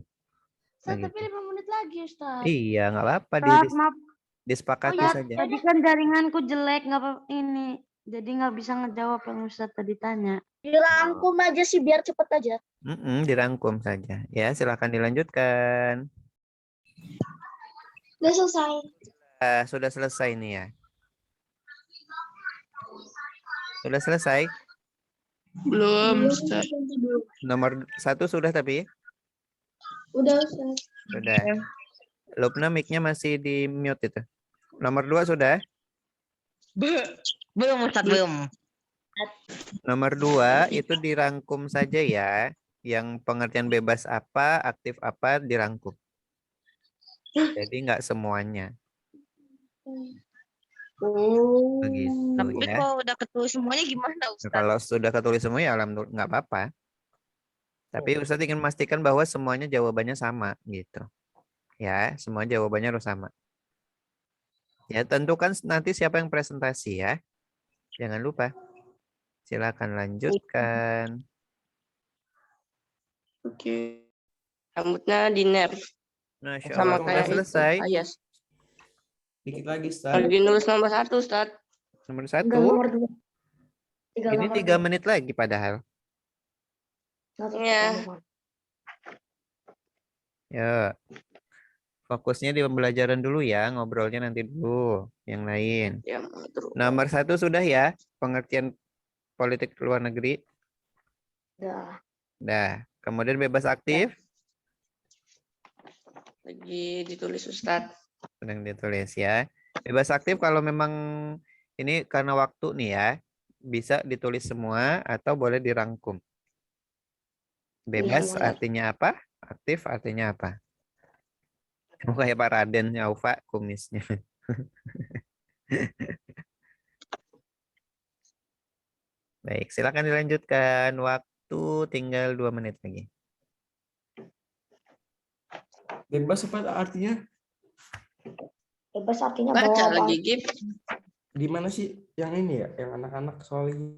Ustadz, tapi Begitu. 5 menit lagi, Ustadz. Iya, nggak apa-apa, Maaf. disepakati Oh ya, saja. tadi kan jaringanku jelek, nggak apa ini. Jadi nggak bisa ngejawab yang Ustadz tadi tanya. Dirangkum aja sih biar cepet aja. Dirangkum saja. Ya, silakan dilanjutkan. Udah selesai. Sudah selesai nih ya. Sudah selesai. Belum, Ustaz. Nomor 1 sudah tapi? Udah Ustaz. Sudah. Lupna mic-nya masih di mute itu. Nomor 2 sudah? Belum Ustadz, belum. Nomor 2 itu dirangkum saja ya. Yang pengertian bebas apa, aktif apa dirangkum. Jadi nggak semuanya. Begitu Tapi ya. kalau udah ketulis semuanya gimana Nah, Ustadz? kalau sudah ketulis semua ya alhamdulillah nggak apa-apa. Tapi Ustadz ingin memastikan bahwa semuanya jawabannya sama gitu. Ya, semua jawabannya harus sama. Ya, tentukan nanti siapa yang presentasi ya. Jangan lupa. Silakan lanjutkan. Oke. Rambutnya di nerf Masya sama Allah, kayak sudah selesai. itu. Ayas. Dikit lagi, Ustaz. Lagi nulis nomor 1, Ustaz. Nomor Tinggal 1. nomor 2. Ini 3 menit lagi padahal. Ya. Ya. Fokusnya di pembelajaran dulu ya, ngobrolnya nanti dulu yang lain. Ya, Nomor 1 sudah ya, pengertian politik luar negeri. Dah. Kemudian bebas aktif. lagi ditulis Ustaz. Sedang ditulis ya. Bebas aktif kalau memang ini karena waktu nih ya, bisa ditulis semua atau boleh dirangkum. Bebas Iya, artinya apa? Aktif artinya apa? Kamu kayak Pak Raden Aufa kumisnya. Baik, silakan dilanjutkan. Waktu tinggal 2 menit lagi. Bebas apa artinya? Bebas artinya Baca bahwa lagi, Gip. Di mana sih yang ini ya? Yang anak-anak soal ini.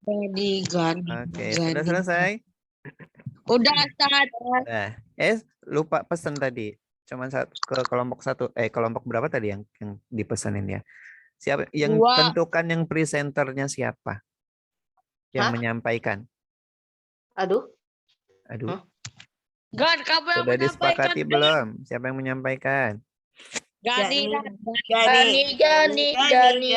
Gadi. Oke, sudah selesai? Udah, Ustaz. Nah, lupa pesan tadi. Cuman ke kelompok satu. Kelompok berapa tadi yang dipesanin ya? Siapa yang 2. tentukan yang presenternya siapa? Yang Hah? menyampaikan. Aduh. Gan, kamu yang Sudah menyampaikan. disepakati belum? Siapa yang menyampaikan? Gani. Gani.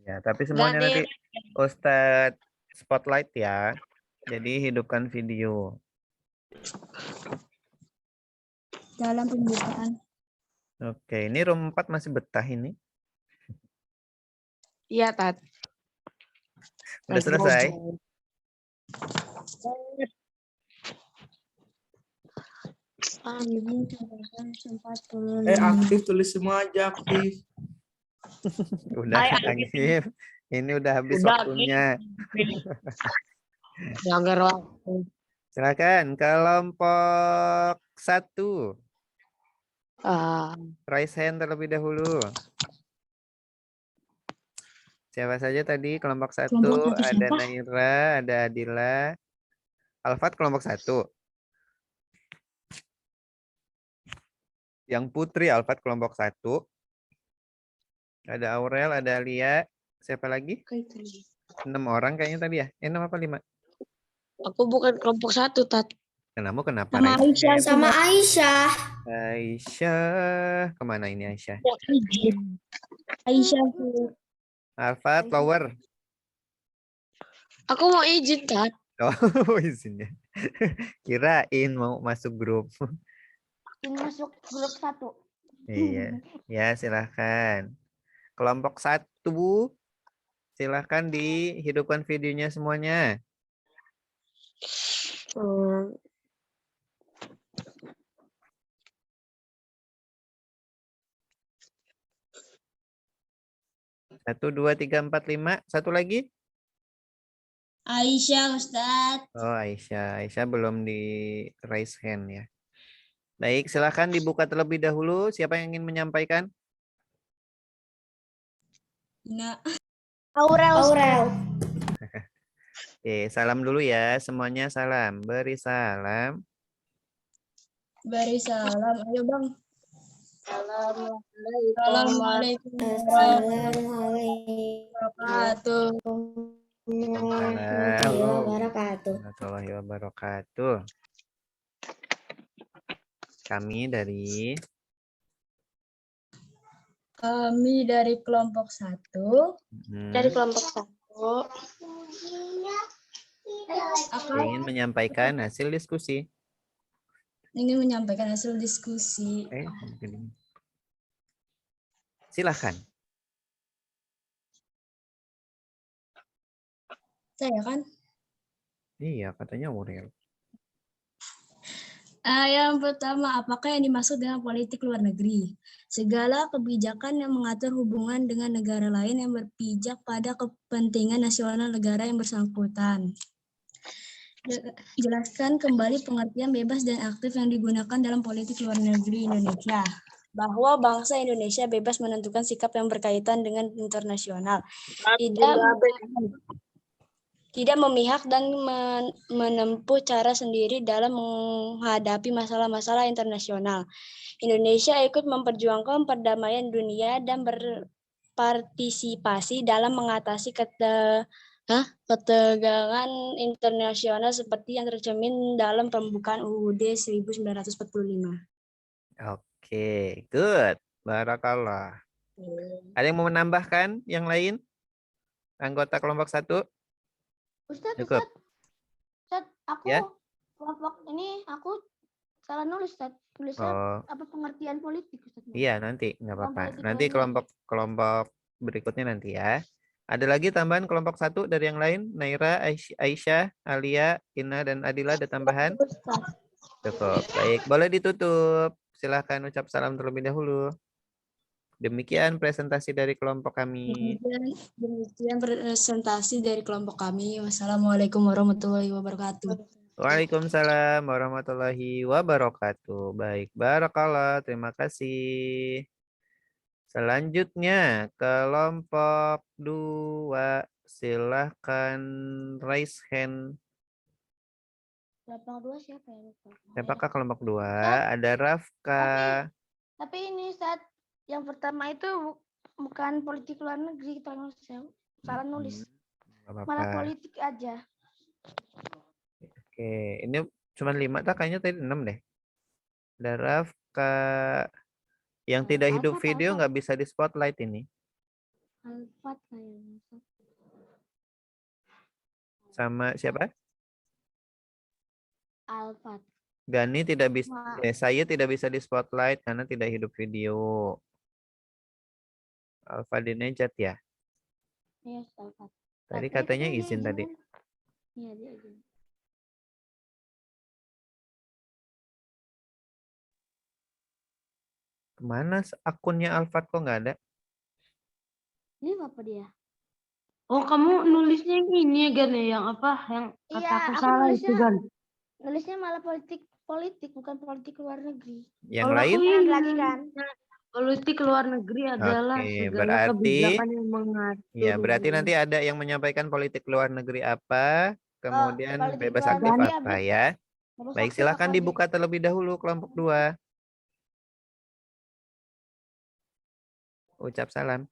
Ya, tapi semuanya nanti Ustadz spotlight ya. Jadi hidupkan video. Dalam pembukaan. Oke, ini room 4 masih betah ini. Iya, Tat. Udah selesai? Aktif, tulis semua aja aktif. Udah aktif. Ini udah habis waktunya. Silakan kelompok 1. Raise hand terlebih dahulu. Siapa saja tadi kelompok 1? Ada Naira, ada Adila. Alfat kelompok 1. Yang Putri Alfat kelompok 1. Ada Aurel, ada Alia. Siapa lagi? 6 orang kayaknya tadi ya? 6 apa 5? Aku bukan kelompok 1, Tat. Kenapa? Sama Aisyah. Sama Aisyah. Aisyah. Kemana ini Aisyah? Aisyah. Alfat, lower. Aku mau izin, Tat. Oh, izinnya. Kirain mau masuk grup. Ini masuk grup 1. Iya. Ya, silahkan. Kelompok 1. Silahkan dihidupkan videonya semuanya. Satu, 2, 3, 4, 5. Satu lagi? Aisyah, Ustadz. Oh, Aisyah. Aisyah belum di raise hand ya. Baik, silahkan dibuka terlebih dahulu. Siapa yang ingin menyampaikan? Aurel. Oke, salam dulu ya. Semuanya salam. Beri salam. Ayo Bang. Assalamualaikum warahmatullahi wabarakatuh. Kami dari kelompok 1. Dari kelompok 1. ingin menyampaikan hasil diskusi. Silahkan. Saya kan? Iya, katanya Aurel. Yang pertama, apakah yang dimaksud dengan politik luar negeri? Segala kebijakan yang mengatur hubungan dengan negara lain yang berpijak pada kepentingan nasional negara yang bersangkutan. Jelaskan kembali pengertian bebas dan aktif yang digunakan dalam politik luar negeri Indonesia. Bahwa bangsa Indonesia bebas menentukan sikap yang berkaitan dengan internasional. Tidak memihak dan menempuh cara sendiri dalam menghadapi masalah-masalah internasional. Indonesia ikut memperjuangkan perdamaian dunia dan berpartisipasi dalam mengatasi ketegangan internasional seperti yang tercermin dalam pembukaan UUD 1945. Oke, good. Barakallah. Ada yang mau menambahkan yang lain? Anggota kelompok 1? Ustadz, aku ya? kelompok ini aku salah nulis, Ustadz. Tulisnya apa pengertian politik, Ustadz? Iya, nanti nggak apa-apa. Nanti kelompok berikutnya nanti ya. Ada lagi tambahan kelompok 1 dari yang lain? Naira, Aisyah, Alia, Ina, dan Adila ada tambahan? Cukup. Baik, boleh ditutup. Silahkan ucap salam terlebih dahulu. Demikian presentasi dari kelompok kami. Wassalamualaikum warahmatullahi wabarakatuh. Waalaikumsalam warahmatullahi wabarakatuh. Baik, barakallah. Terima kasih. Selanjutnya, kelompok 2. Silahkan raise hand. Kelompok 2 siapa ya? Lupa. Siapakah kelompok 2? Ustaz, Ada Rafka. Tapi ini saat yang pertama itu bukan politik luar negeri, kita salah nulis. Nggak Malah apa-apa. politik aja. Oke, ini cuma 5 tak, kayaknya tadi 6 deh. Ada Rafka. Yang tidak hidup video nggak bisa di spotlight ini. Alfat kayaknya. Sama siapa? Alfat. Gani tidak bisa, Ma- saya tidak bisa di spotlight karena tidak hidup video. Alfadinejad ya. Iya, Alfat. Tadi Tapi katanya dia izin tadi. Iya, dia izin. Kemana akunnya Alfat kok nggak ada? Ini apa dia? Oh, kamu nulisnya yang ini ya, Gan, ya? Yang apa? Yang kata Iya, aku aku salah itu, Gan. nulisnya malah politik, bukan politik luar negeri. Yang Kalau lain? aku ini, Lagi kan? politik luar negeri adalah Oke, segala berarti kebijakan yang mengatur. ya, berarti nanti ada yang menyampaikan politik luar negeri apa, kemudian politik bebas luar aktif negeri apa habis- ya. Bebas Baik, aktif silakan apa dibuka terlebih dahulu kelompok 2. Ucap salam.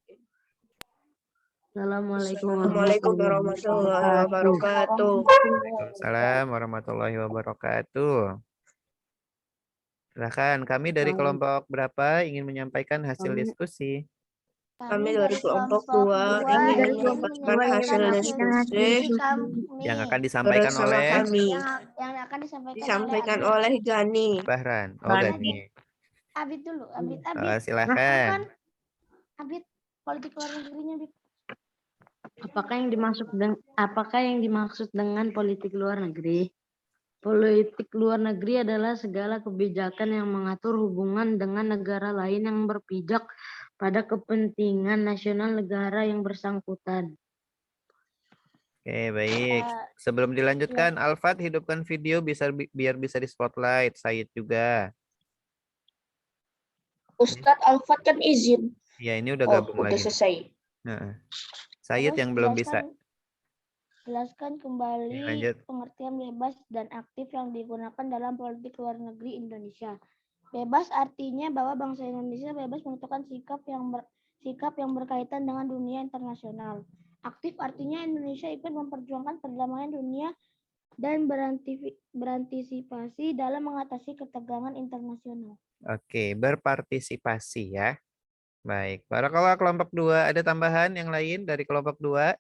Assalamualaikum Assalamualaikum warahmatullahi wabarakatuh. Waalaikumsalam warahmatullahi wabarakatuh. Silakan, kami dari kelompok berapa ingin menyampakan hasil diskusi? Kami dari kelompok 2 ingin menyampaikan hasil diskusi Yang akan disampaikan bersama oleh kami. yang akan disampaikan, Disampaikan oleh oleh Gani. Bahran. Oh, Gani. Abid dulu. Abid. Silakan. Abid, politik luar negerinya, Abid. Apakah yang dimaksud dengan politik luar negeri? Politik luar negeri adalah segala kebijakan yang mengatur hubungan dengan negara lain yang berpijak pada kepentingan nasional negara yang bersangkutan. Oke, baik. Sebelum dilanjutkan, Alfat hidupkan video biar bisa di spotlight. Said juga. Ustadz Alfat kan izin. Ya, ini udah Oh, gabung udah lagi. selesai. Nah, Said yang belum bisa. Jelaskan kembali Lanjut. pengertian bebas dan aktif yang digunakan dalam politik luar negeri Indonesia. Bebas artinya bahwa bangsa Indonesia bebas menentukan sikap yang berkaitan dengan dunia internasional. Aktif artinya Indonesia ikut memperjuangkan perdamaian dunia dan berantisipasi dalam mengatasi ketegangan internasional. Oke, berpartisipasi ya. Baik. Barakallah kelompok 2. Ada tambahan yang lain dari kelompok 2?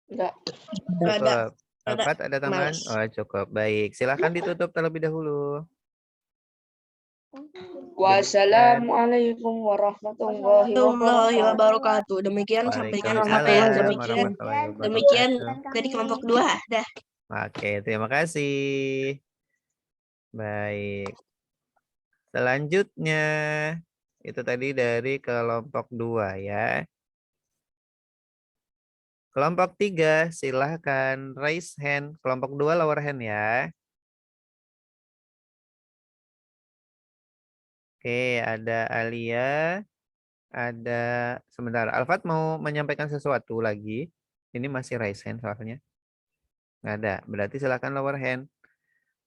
Enggak. Cukup. Alfat ada tambahan? Males. Oh, cukup. Baik. Silakan ditutup terlebih dahulu. Wassalamualaikum warahmatullahi wabarakatuh. Demikian sampaikan demikian dari kelompok 2. Dah. Oke, terima kasih. Baik. Selanjutnya itu tadi dari kelompok 2 ya. Kelompok 3 silahkan raise hand. Kelompok 2 lower hand ya. Oke, ada Alia. Ada sebentar. Alfat mau menyampaikan sesuatu lagi. Ini masih raise hand soalnya. Nggak ada. Berarti silakan lower hand.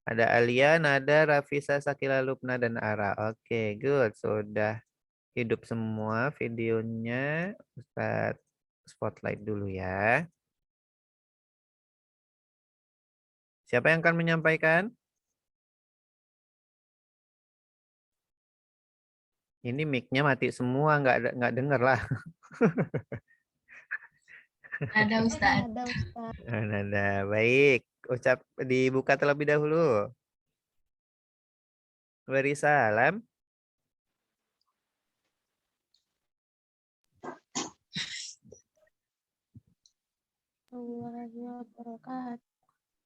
Ada Alia, Nada, Rafisa, Sakila, Lubna, dan Ara. Oke, good. Sudah hidup semua videonya. Ustaz spotlight dulu ya. Siapa yang akan menyampaikan? Ini mic-nya mati semua, nggak dengar lah. Ada Ustaz. Nada, baik. Ucap dibuka terlebih dahulu. Beri salam.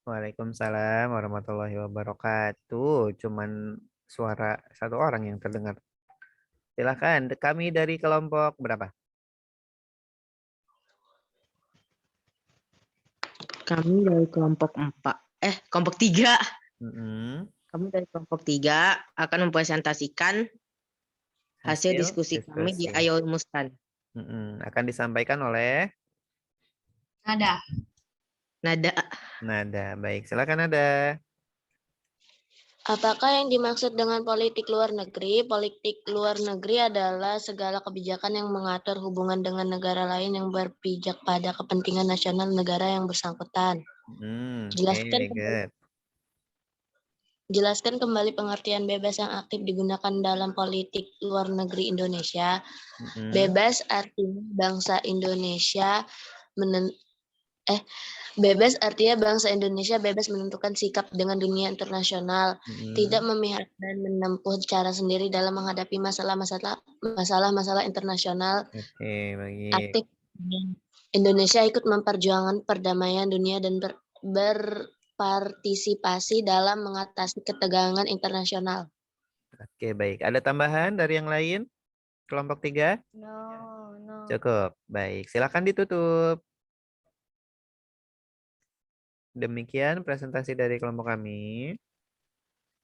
Waalaikumsalam warahmatullahi wabarakatuh. Cuman suara satu orang yang terdengar. Silakan, kami dari kelompok berapa? Kami dari kelompok 4. Kelompok 3. Mm-hmm. Kami dari kelompok 3 akan mempresentasikan Hasil diskusi kami di Ayo Rumuskan. Akan disampaikan oleh Nada. Nada. Baik, silakan Nada. Apakah yang dimaksud dengan politik luar negeri? Politik luar negeri adalah segala kebijakan yang mengatur hubungan dengan negara lain yang berpijak pada kepentingan nasional negara yang bersangkutan. Jelaskan kembali pengertian bebas yang aktif digunakan dalam politik luar negeri Indonesia. Bebas artinya bangsa Indonesia bebas artinya bangsa Indonesia bebas menentukan sikap dengan dunia internasional, tidak memihak dan menempuh cara sendiri dalam menghadapi masalah-masalah internasional. Aktif. Indonesia ikut memperjuangkan perdamaian dunia dan berpartisipasi dalam mengatasi ketegangan internasional. Oke, baik. Ada tambahan dari yang lain? Kelompok 3? No. Cukup. Baik, silakan ditutup. Demikian presentasi dari kelompok kami.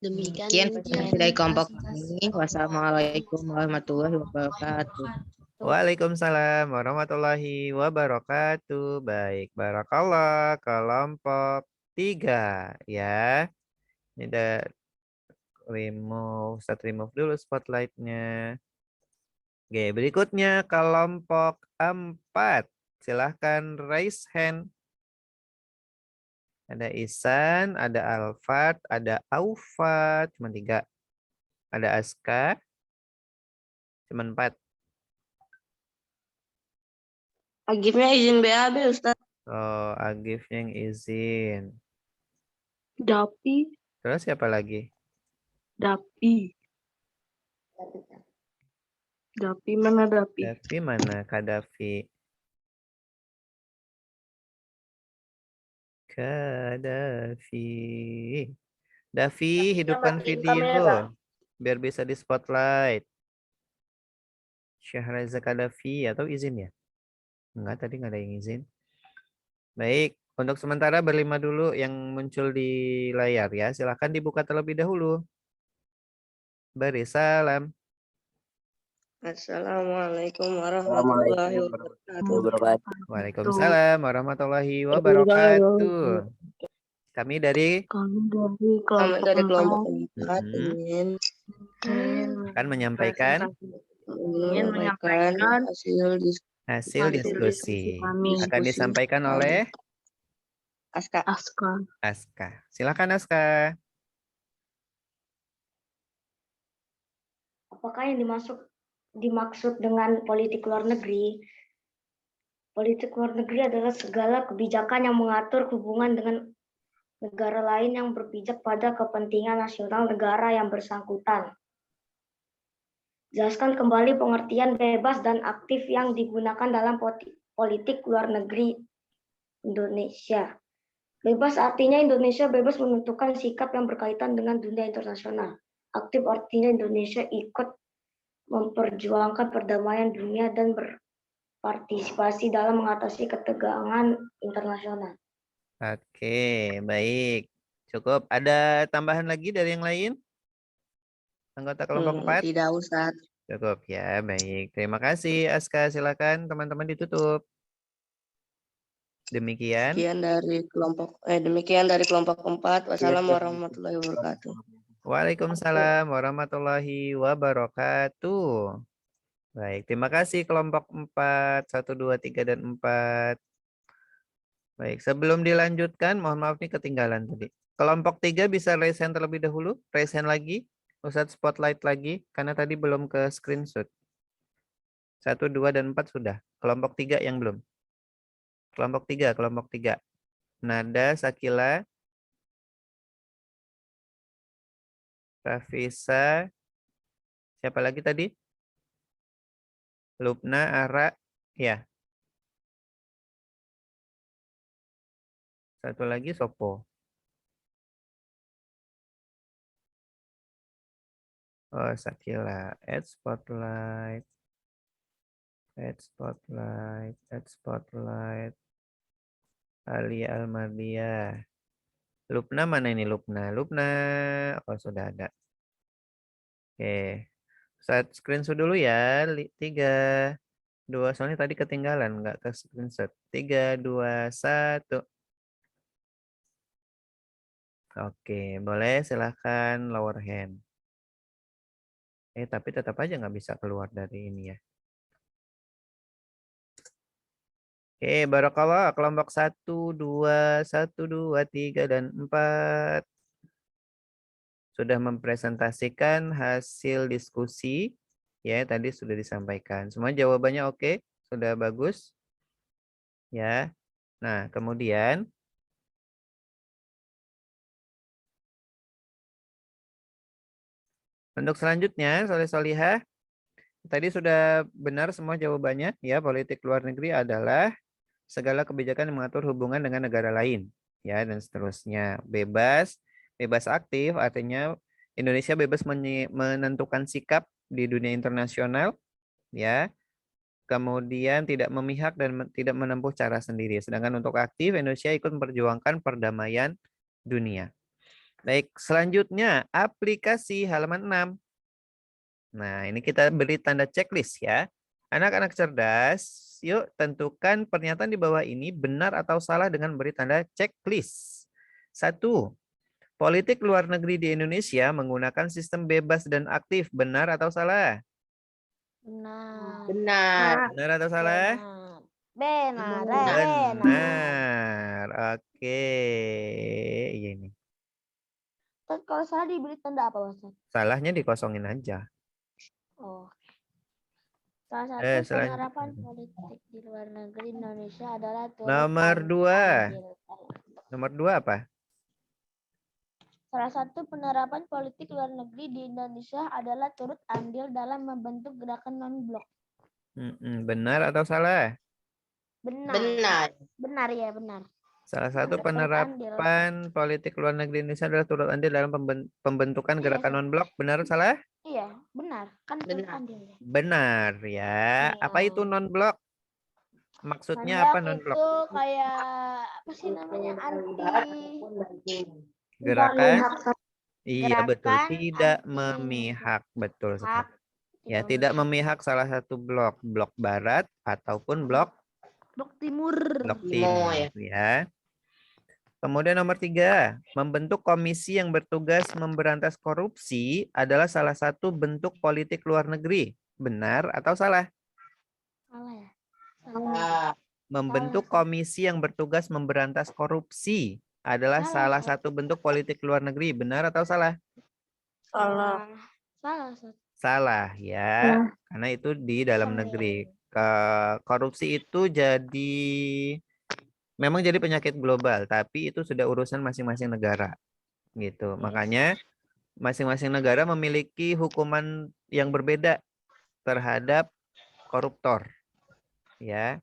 Demikian presentasi dari kelompok kami. Wassalamualaikum warahmatullahi wabarakatuh. Waalaikumsalam warahmatullahi wabarakatuh. Baik, barakallah kelompok 3 ya. Ini ada remove dulu spotlightnya. Oke, berikutnya kelompok 4. Silahkan raise hand. Ada Ihsan, ada Alfat, ada Aufat, cuma 3. Ada Aska, cuma 4. Agifnya izin BAB, Ustaz. Oh, Agif yang izin. Dapi. Terus siapa lagi? Dapi mana Dapi? Davi mana? Kadafi. Davi, hidupkan video biar bisa di spotlight. Syahraza Kadafi atau izin ya? Enggak, tadi nggak ada yang izin. Baik, untuk sementara berlima dulu yang muncul di layar ya. Silahkan dibuka terlebih dahulu. Beri salam. Assalamualaikum warahmatullahi wabarakatuh. Waalaikumsalam warahmatullahi wabarakatuh. Kami dari kelompok 4 ingin akan menyampaikan hasil diskusi. Akan disampaikan oleh Aska. Silakan Aska. Apakah yang dimaksud dengan politik luar negeri? Politik luar negeri adalah segala kebijakan yang mengatur hubungan dengan negara lain yang berpijak pada kepentingan nasional negara yang bersangkutan. Jelaskan kembali pengertian bebas dan aktif yang digunakan dalam politik luar negeri Indonesia. Bebas artinya Indonesia bebas menentukan sikap yang berkaitan dengan dunia internasional. Aktif artinya Indonesia ikut memperjuangkan perdamaian dunia dan berpartisipasi dalam mengatasi ketegangan internasional. Oke, baik. Cukup. Ada tambahan lagi dari yang lain? Anggota kelompok 4? Tidak, Ustaz. Cukup ya, baik. Terima kasih Aska. Silakan teman-teman ditutup. Demikian dari kelompok 4. Wassalamualaikum warahmatullahi wabarakatuh. Waalaikumsalam warahmatullahi wabarakatuh. Baik, terima kasih kelompok 4, 1, 2, 3, dan 4. Baik, sebelum dilanjutkan, mohon maaf nih ketinggalan tadi. Kelompok 3 bisa raise hand terlebih dahulu. Raise hand lagi. Ustadz spotlight lagi, karena tadi belum ke screenshot. 1, 2, dan 4 sudah. Kelompok 3 yang belum. Kelompok 3. Nada, Sakila, Rafisa, siapa lagi tadi? Lupna, Ara, ya. Satu lagi Sopo. Oh, Sakila. Add spotlight. Alia Almadia. Lupna mana ini Lupna? Oh, sudah ada. Oke. Set screenshot dulu ya. 3, 2, soalnya tadi ketinggalan, nggak ke screenshot. 3, 2, 1. Oke, boleh silahkan lower hand. Tapi tetap aja nggak bisa keluar dari ini ya. Oke, barakallah. Kelompok 1, 2, 1, 2, 3, dan 4. Sudah mempresentasikan hasil diskusi. Ya, tadi sudah disampaikan. Semua jawabannya oke? Sudah bagus? Ya. Nah, kemudian untuk selanjutnya, soleh-solihah, tadi sudah benar semua jawabannya. Ya, politik luar negeri adalah segala kebijakan yang mengatur hubungan dengan negara lain. Ya, dan seterusnya. Bebas aktif artinya Indonesia bebas menentukan sikap di dunia internasional. Ya, kemudian tidak memihak dan tidak menempuh cara sendiri. Sedangkan untuk aktif, Indonesia ikut memperjuangkan perdamaian dunia. Baik, selanjutnya aplikasi halaman 6. Nah, ini kita beri tanda checklist ya. Anak-anak cerdas, yuk tentukan pernyataan di bawah ini benar atau salah dengan beri tanda checklist. 1. Politik luar negeri di Indonesia menggunakan sistem bebas dan aktif. Benar atau salah? Benar. Benar. Benar atau salah? Benar. Benar. Oke. Iya ini. Kalau salah diberi tanda apa, Ustaz? Salahnya dikosongin aja. Oh. Salah satu selanjutnya. penerapan politik di luar negeri Indonesia adalah Nomor 2. Nomor 2 apa? Salah satu penerapan politik luar negeri di Indonesia adalah turut andil dalam membentuk gerakan non-blok. Benar atau salah? Benar. Benar. Benar ya, benar. Salah satu penerapan politik luar negeri Indonesia adalah turut andil dalam pembentukan gerakan non-blok. Benar atau salah? Iya, benar. Kan turut andil ya. Benar ya. Apa itu non-blok? Maksudnya apa non-blok? Itu kayak apa sih namanya, anti gerakan? Iya betul, gerakan tidak anti memihak, betul sekali. Ya, tidak memihak salah satu blok barat ataupun blok timur. Blok timur ya. Kemudian nomor 3, membentuk komisi yang bertugas memberantas korupsi adalah salah satu bentuk politik luar negeri. Benar atau salah? Salah ya. Membentuk komisi yang bertugas memberantas korupsi adalah salah satu bentuk politik luar negeri. Benar atau salah? Salah. Salah ya, karena itu di dalam negeri. Korupsi itu memang jadi penyakit global, tapi itu sudah urusan masing-masing negara. Gitu. Makanya masing-masing negara memiliki hukuman yang berbeda terhadap koruptor. Ya.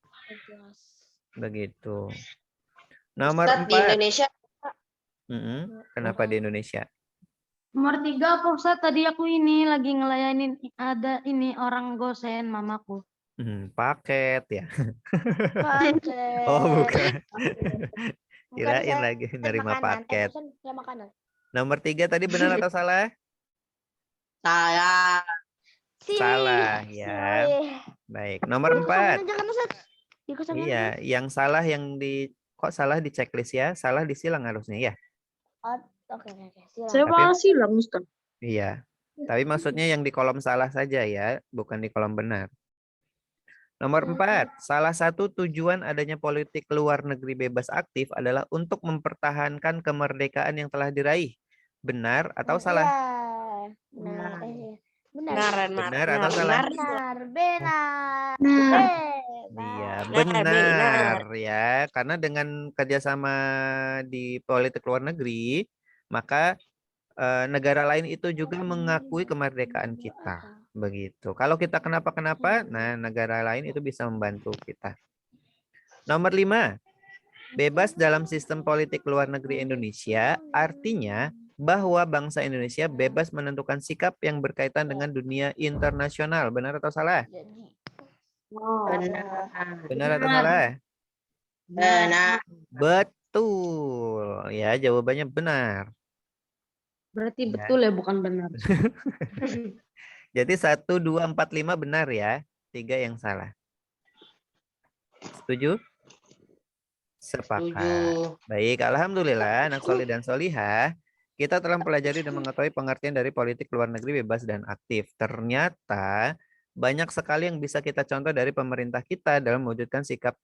Begitu. Nomor 4. Di Indonesia. Kenapa di Indonesia? Nomor 3 apa Ustaz? Tadi aku ini lagi ngelayanin ada ini orang gosen mamaku. Paket ya. Paket. Oh bukan. Kirain lagi nerima paket. Nomor 3 tadi benar atau salah? Salah. Salah ya. Baik. Nomor 4. Iya, yang salah kok salah di checklist ya? Salah disilang harusnya ya. Oke. Saya malah silang, Ustaz. Iya. Tapi maksudnya yang di kolom salah saja ya, bukan di kolom benar. Nomor 4, salah satu tujuan adanya politik luar negeri bebas aktif adalah untuk mempertahankan kemerdekaan yang telah diraih. Benar atau salah? Benar atau salah? Benar. Iya, benar ya. Karena dengan kerjasama di politik luar negeri, maka negara lain itu juga mengakui kemerdekaan kita. Begitu. Kalau kita kenapa-kenapa, nah negara lain itu bisa membantu kita. Nomor 5, bebas dalam sistem politik luar negeri Indonesia artinya bahwa bangsa Indonesia bebas menentukan sikap yang berkaitan dengan dunia internasional. Benar atau salah? Benar atau salah? Benar. Betul. Ya, jawabannya benar. Berarti betul ya, bukan benar. Jadi 1, 2, 4, 5 benar ya. 3 yang salah. Setuju? Sepakat. Baik, alhamdulillah anak solih dan solihah. Kita telah mempelajari dan mengetahui pengertian dari politik luar negeri bebas dan aktif. Ternyata banyak sekali yang bisa kita contoh dari pemerintah kita dalam mewujudkan sikap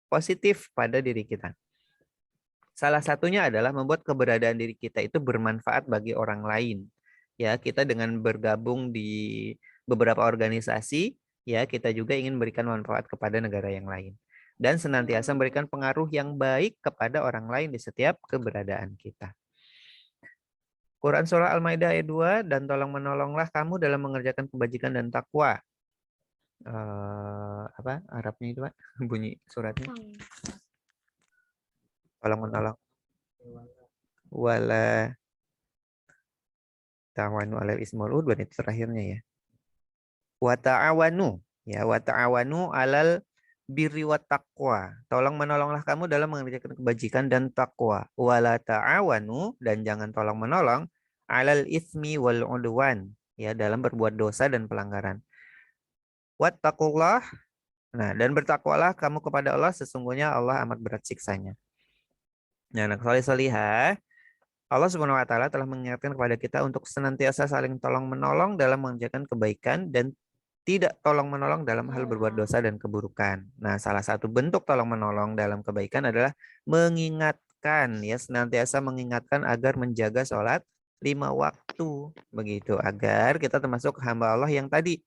positif pada diri kita. Salah satunya adalah membuat keberadaan diri kita itu bermanfaat bagi orang lain. Ya, kita dengan bergabung di beberapa organisasi, ya kita juga ingin memberikan manfaat kepada negara yang lain. Dan senantiasa memberikan pengaruh yang baik kepada orang lain di setiap keberadaan kita. Quran Surah Al-Maidah ayat 2, dan tolong menolonglah kamu dalam mengerjakan kebajikan dan takwa. Apa Arabnya itu, Pak? Bunyi suratnya. Tolong menolong. Wala ta'awanu 'alal ismi wal 'udwan, itu terakhirnya ya. Wa ta'awanu, ya, wa ta'awanu 'alal birri wat taqwa. Tolong menolonglah kamu dalam mengerjakan kebajikan dan takwa. Wala ta'awanu, dan jangan tolong menolong 'alal ismi wal 'udwan, ya, dalam berbuat dosa dan pelanggaran. Wattaqullah, nah, dan bertakwalah kamu kepada Allah, sesungguhnya Allah amat berat siksanya. Nah, anak soleh solihah, Allah Subhanahu wa taala telah mengingatkan kepada kita untuk senantiasa saling tolong menolong dalam mengerjakan kebaikan dan tidak tolong menolong dalam hal berbuat dosa dan keburukan. Nah, salah satu bentuk tolong menolong dalam kebaikan adalah mengingatkan, ya, senantiasa mengingatkan agar menjaga sholat 5 waktu, begitu, agar kita termasuk hamba Allah yang tadi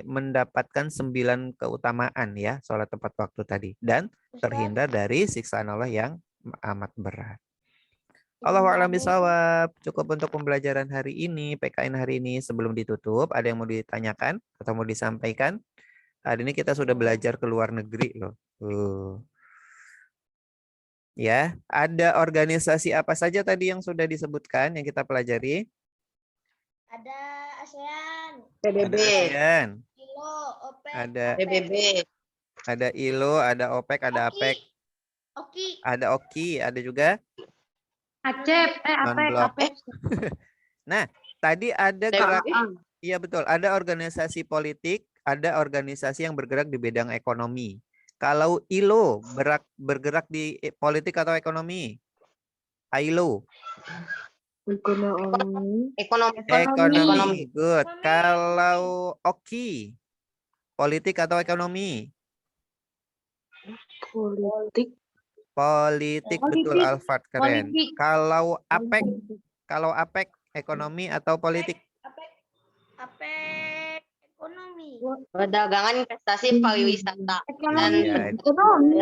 mendapatkan 9 keutamaan, ya, sholat tepat waktu tadi, dan terhindar dari siksaan Allah yang amat berat. Allahu a'lam bishawab. Cukup untuk pembelajaran hari ini, PKN hari ini. Sebelum ditutup, ada yang mau ditanyakan atau mau disampaikan? Hari ini kita sudah belajar ke luar negeri loh. Ya, ada organisasi apa saja tadi yang sudah disebutkan yang kita pelajari? Ada ASEAN. PBB. Ada ASEAN. ILO, OPEC. Ada PBB. Ada ILO, ada OPEC, ada APEC. OKI. Ada OKI, ada juga ACEP, non-blok. Nah, tadi ada gerak, iya betul, ada organisasi politik, ada organisasi yang bergerak di bidang ekonomi. Kalau ILO bergerak di politik atau ekonomi? ILO. Ekonomi. Good. Kalau OKI, politik atau ekonomi? Politik, betul, Alfat, keren. Kalau APEC ekonomi atau politik? APEC ekonomi. Perdagangan, investasi, pariwisata.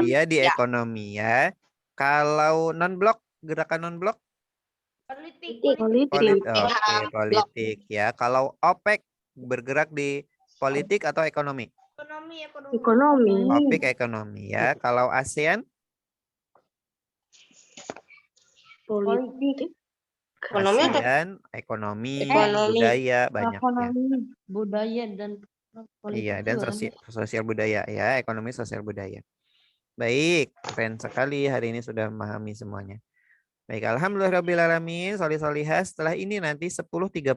Dia di ekonomi, ya. Kalau non-blok, gerakan non-blok? Politik, ya. Kalau OPEC bergerak di politik atau ekonomi? Ekonomi. OPEC ekonomi, ya. Kalau ASEAN? Politik. ASEAN, ekonomi, budaya, banyak ya. Budaya dan politik. Iya, dan sosial budaya ya, ekonomi sosial budaya. Baik, keren sekali hari ini sudah memahami semuanya. Baik, alhamdulillahirabbil solih-solihah. Setelah ini nanti 10.30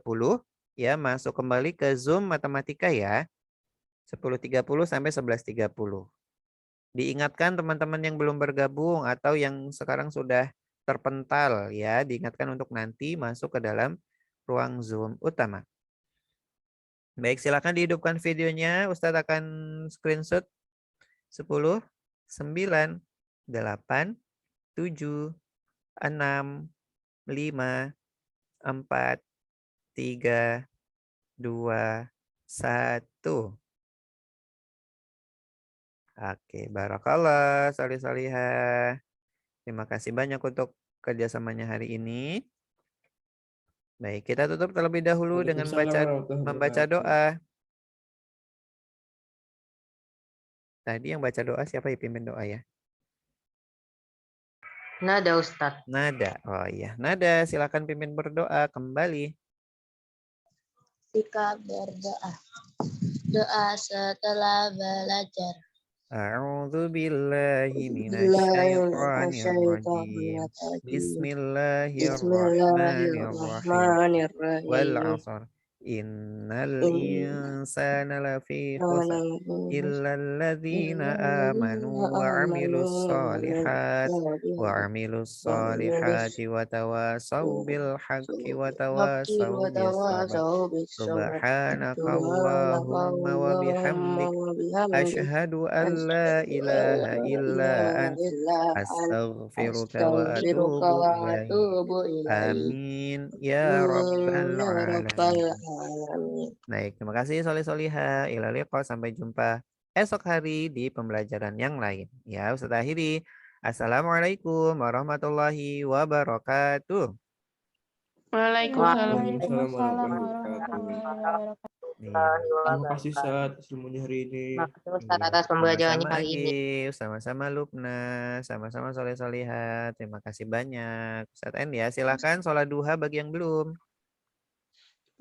ya masuk kembali ke Zoom matematika ya. 10.30 sampai 11.30. Diingatkan teman-teman yang belum bergabung atau yang sekarang sudah terpental ya, diingatkan untuk nanti masuk ke dalam ruang Zoom utama. Baik, silakan dihidupkan videonya. Ustadz akan screenshot 10, 9, 8, 7, 6, 5, 4, 3, 2, 1. Oke, barakallah, salih-salihah. Terima kasih banyak untuk kerjasamanya hari ini. Baik, kita tutup terlebih dahulu dengan membaca doa. Tadi yang baca doa siapa ya, pimpin doa ya? Nada, Ustadz. Nada, oh iya. Nada, silakan pimpin berdoa kembali. Sikap berdoa. Doa setelah belajar. A'udzu billahi minasyaitonir rajim. Bismillahirrahmanirrahim. Wal 'ashr. Innal إن insana lafi كان khusr لفيه illa alladzina إلا الذين amanu wa amilus آمنوا وعملوا solihat الصالحات وعملوا wa tawasaw bil haqqi wa الحق tawasaw bis sabr. وتواصوا بالصبر سبحانك Subhanakallahumma wa اللهم bihamdik وبحمدك asyhadu an la أشهد أن ilaha لا illa إله ant إلا أنت astaghfiruka wa أستغفرك atubu ilaik. وأتوب إليك Amin ya آمين rabbal يا رب alamin. العالمين. Baik, terima kasih Soleh Soliha. Ila liqa, sampai jumpa esok hari di pembelajaran yang lain. Ya, Ustaz akhiri. Assalamualaikum warahmatullahi wabarakatuh. Waalaikumsalam. Waalaikumsalam Waalaikumsalam warahmatullahi warahmatullahi wabarakatuh. wabarakatuh. Iya. Terima kasih Ustaz ilmunya hari ini. Makasih Ustaz Iya, atas pembelajarannya sama-sama kali ini. Agif, sama-sama Lubna, sama-sama Soleh Soliha. Terima kasih banyak. Ustaz N ya, silahkan sholat duha bagi yang belum.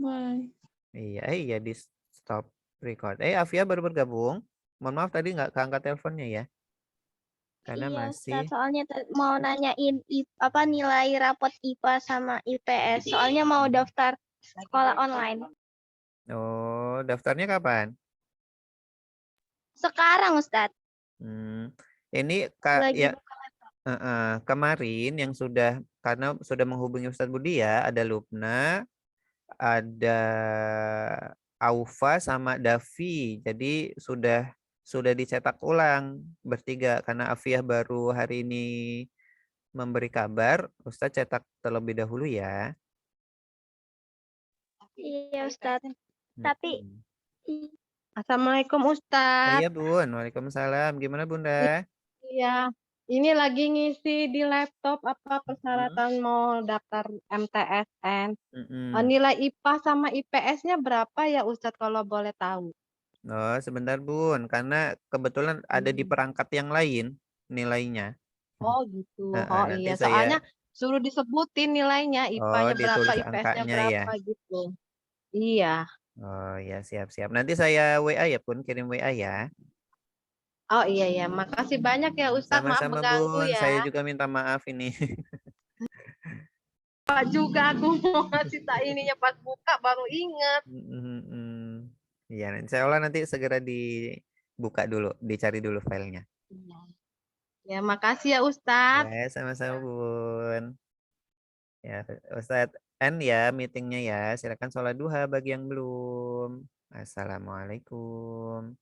Bye. Iya, di stop record. Afia baru bergabung. Mohon maaf tadi nggak keangkat teleponnya ya. Karena Iya, masih Ustaz, soalnya mau nanyain nilai rapot IPA sama IPS. Soalnya mau daftar sekolah online. Oh, daftarnya kapan? Sekarang, Ustaz. Ini Lagi ya kemarin yang karena sudah menghubungi Ustadz Budi ya, ada Lubna, ada Aufa sama Davi. Jadi sudah dicetak ulang bertiga karena Afiah baru hari ini memberi kabar. Ustadz cetak terlebih dahulu ya. Iya, Ustaz. Tapi Assalamualaikum Oh Ustaz. iya Bun, Waalaikumsalam. Gimana Bunda? Iya, ini lagi ngisi di laptop apa persyaratan mau daftar MTSN. Nilai IPA sama IPS-nya berapa ya Ustadz kalau boleh tahu? Oh, sebentar Bun, karena kebetulan ada di perangkat yang lain nilainya. Oh gitu. Heeh, Oh nanti iya, saya soalnya suruh disebutin nilainya, IPA-nya berapa, ditulis IPS-nya angkanya ya. berapa gitu. Iya. Oh ya, siap-siap. Nanti saya WA ya Bun, kirim WA ya. Oh iya ya, makasih banyak ya Ustadz. Maaf Sama-sama mengganggu Bun, ya. saya juga minta maaf ini. Pak juga aku mau ngasih ininya pas buka baru ingat. Iya, insya Allah nanti segera dibuka dulu, dicari dulu filenya. Ya, makasih ya Ustadz. Ya, sama-sama Bun. Ya, Ustadz N ya meetingnya ya. Silakan sholat duha bagi yang belum. Assalamualaikum.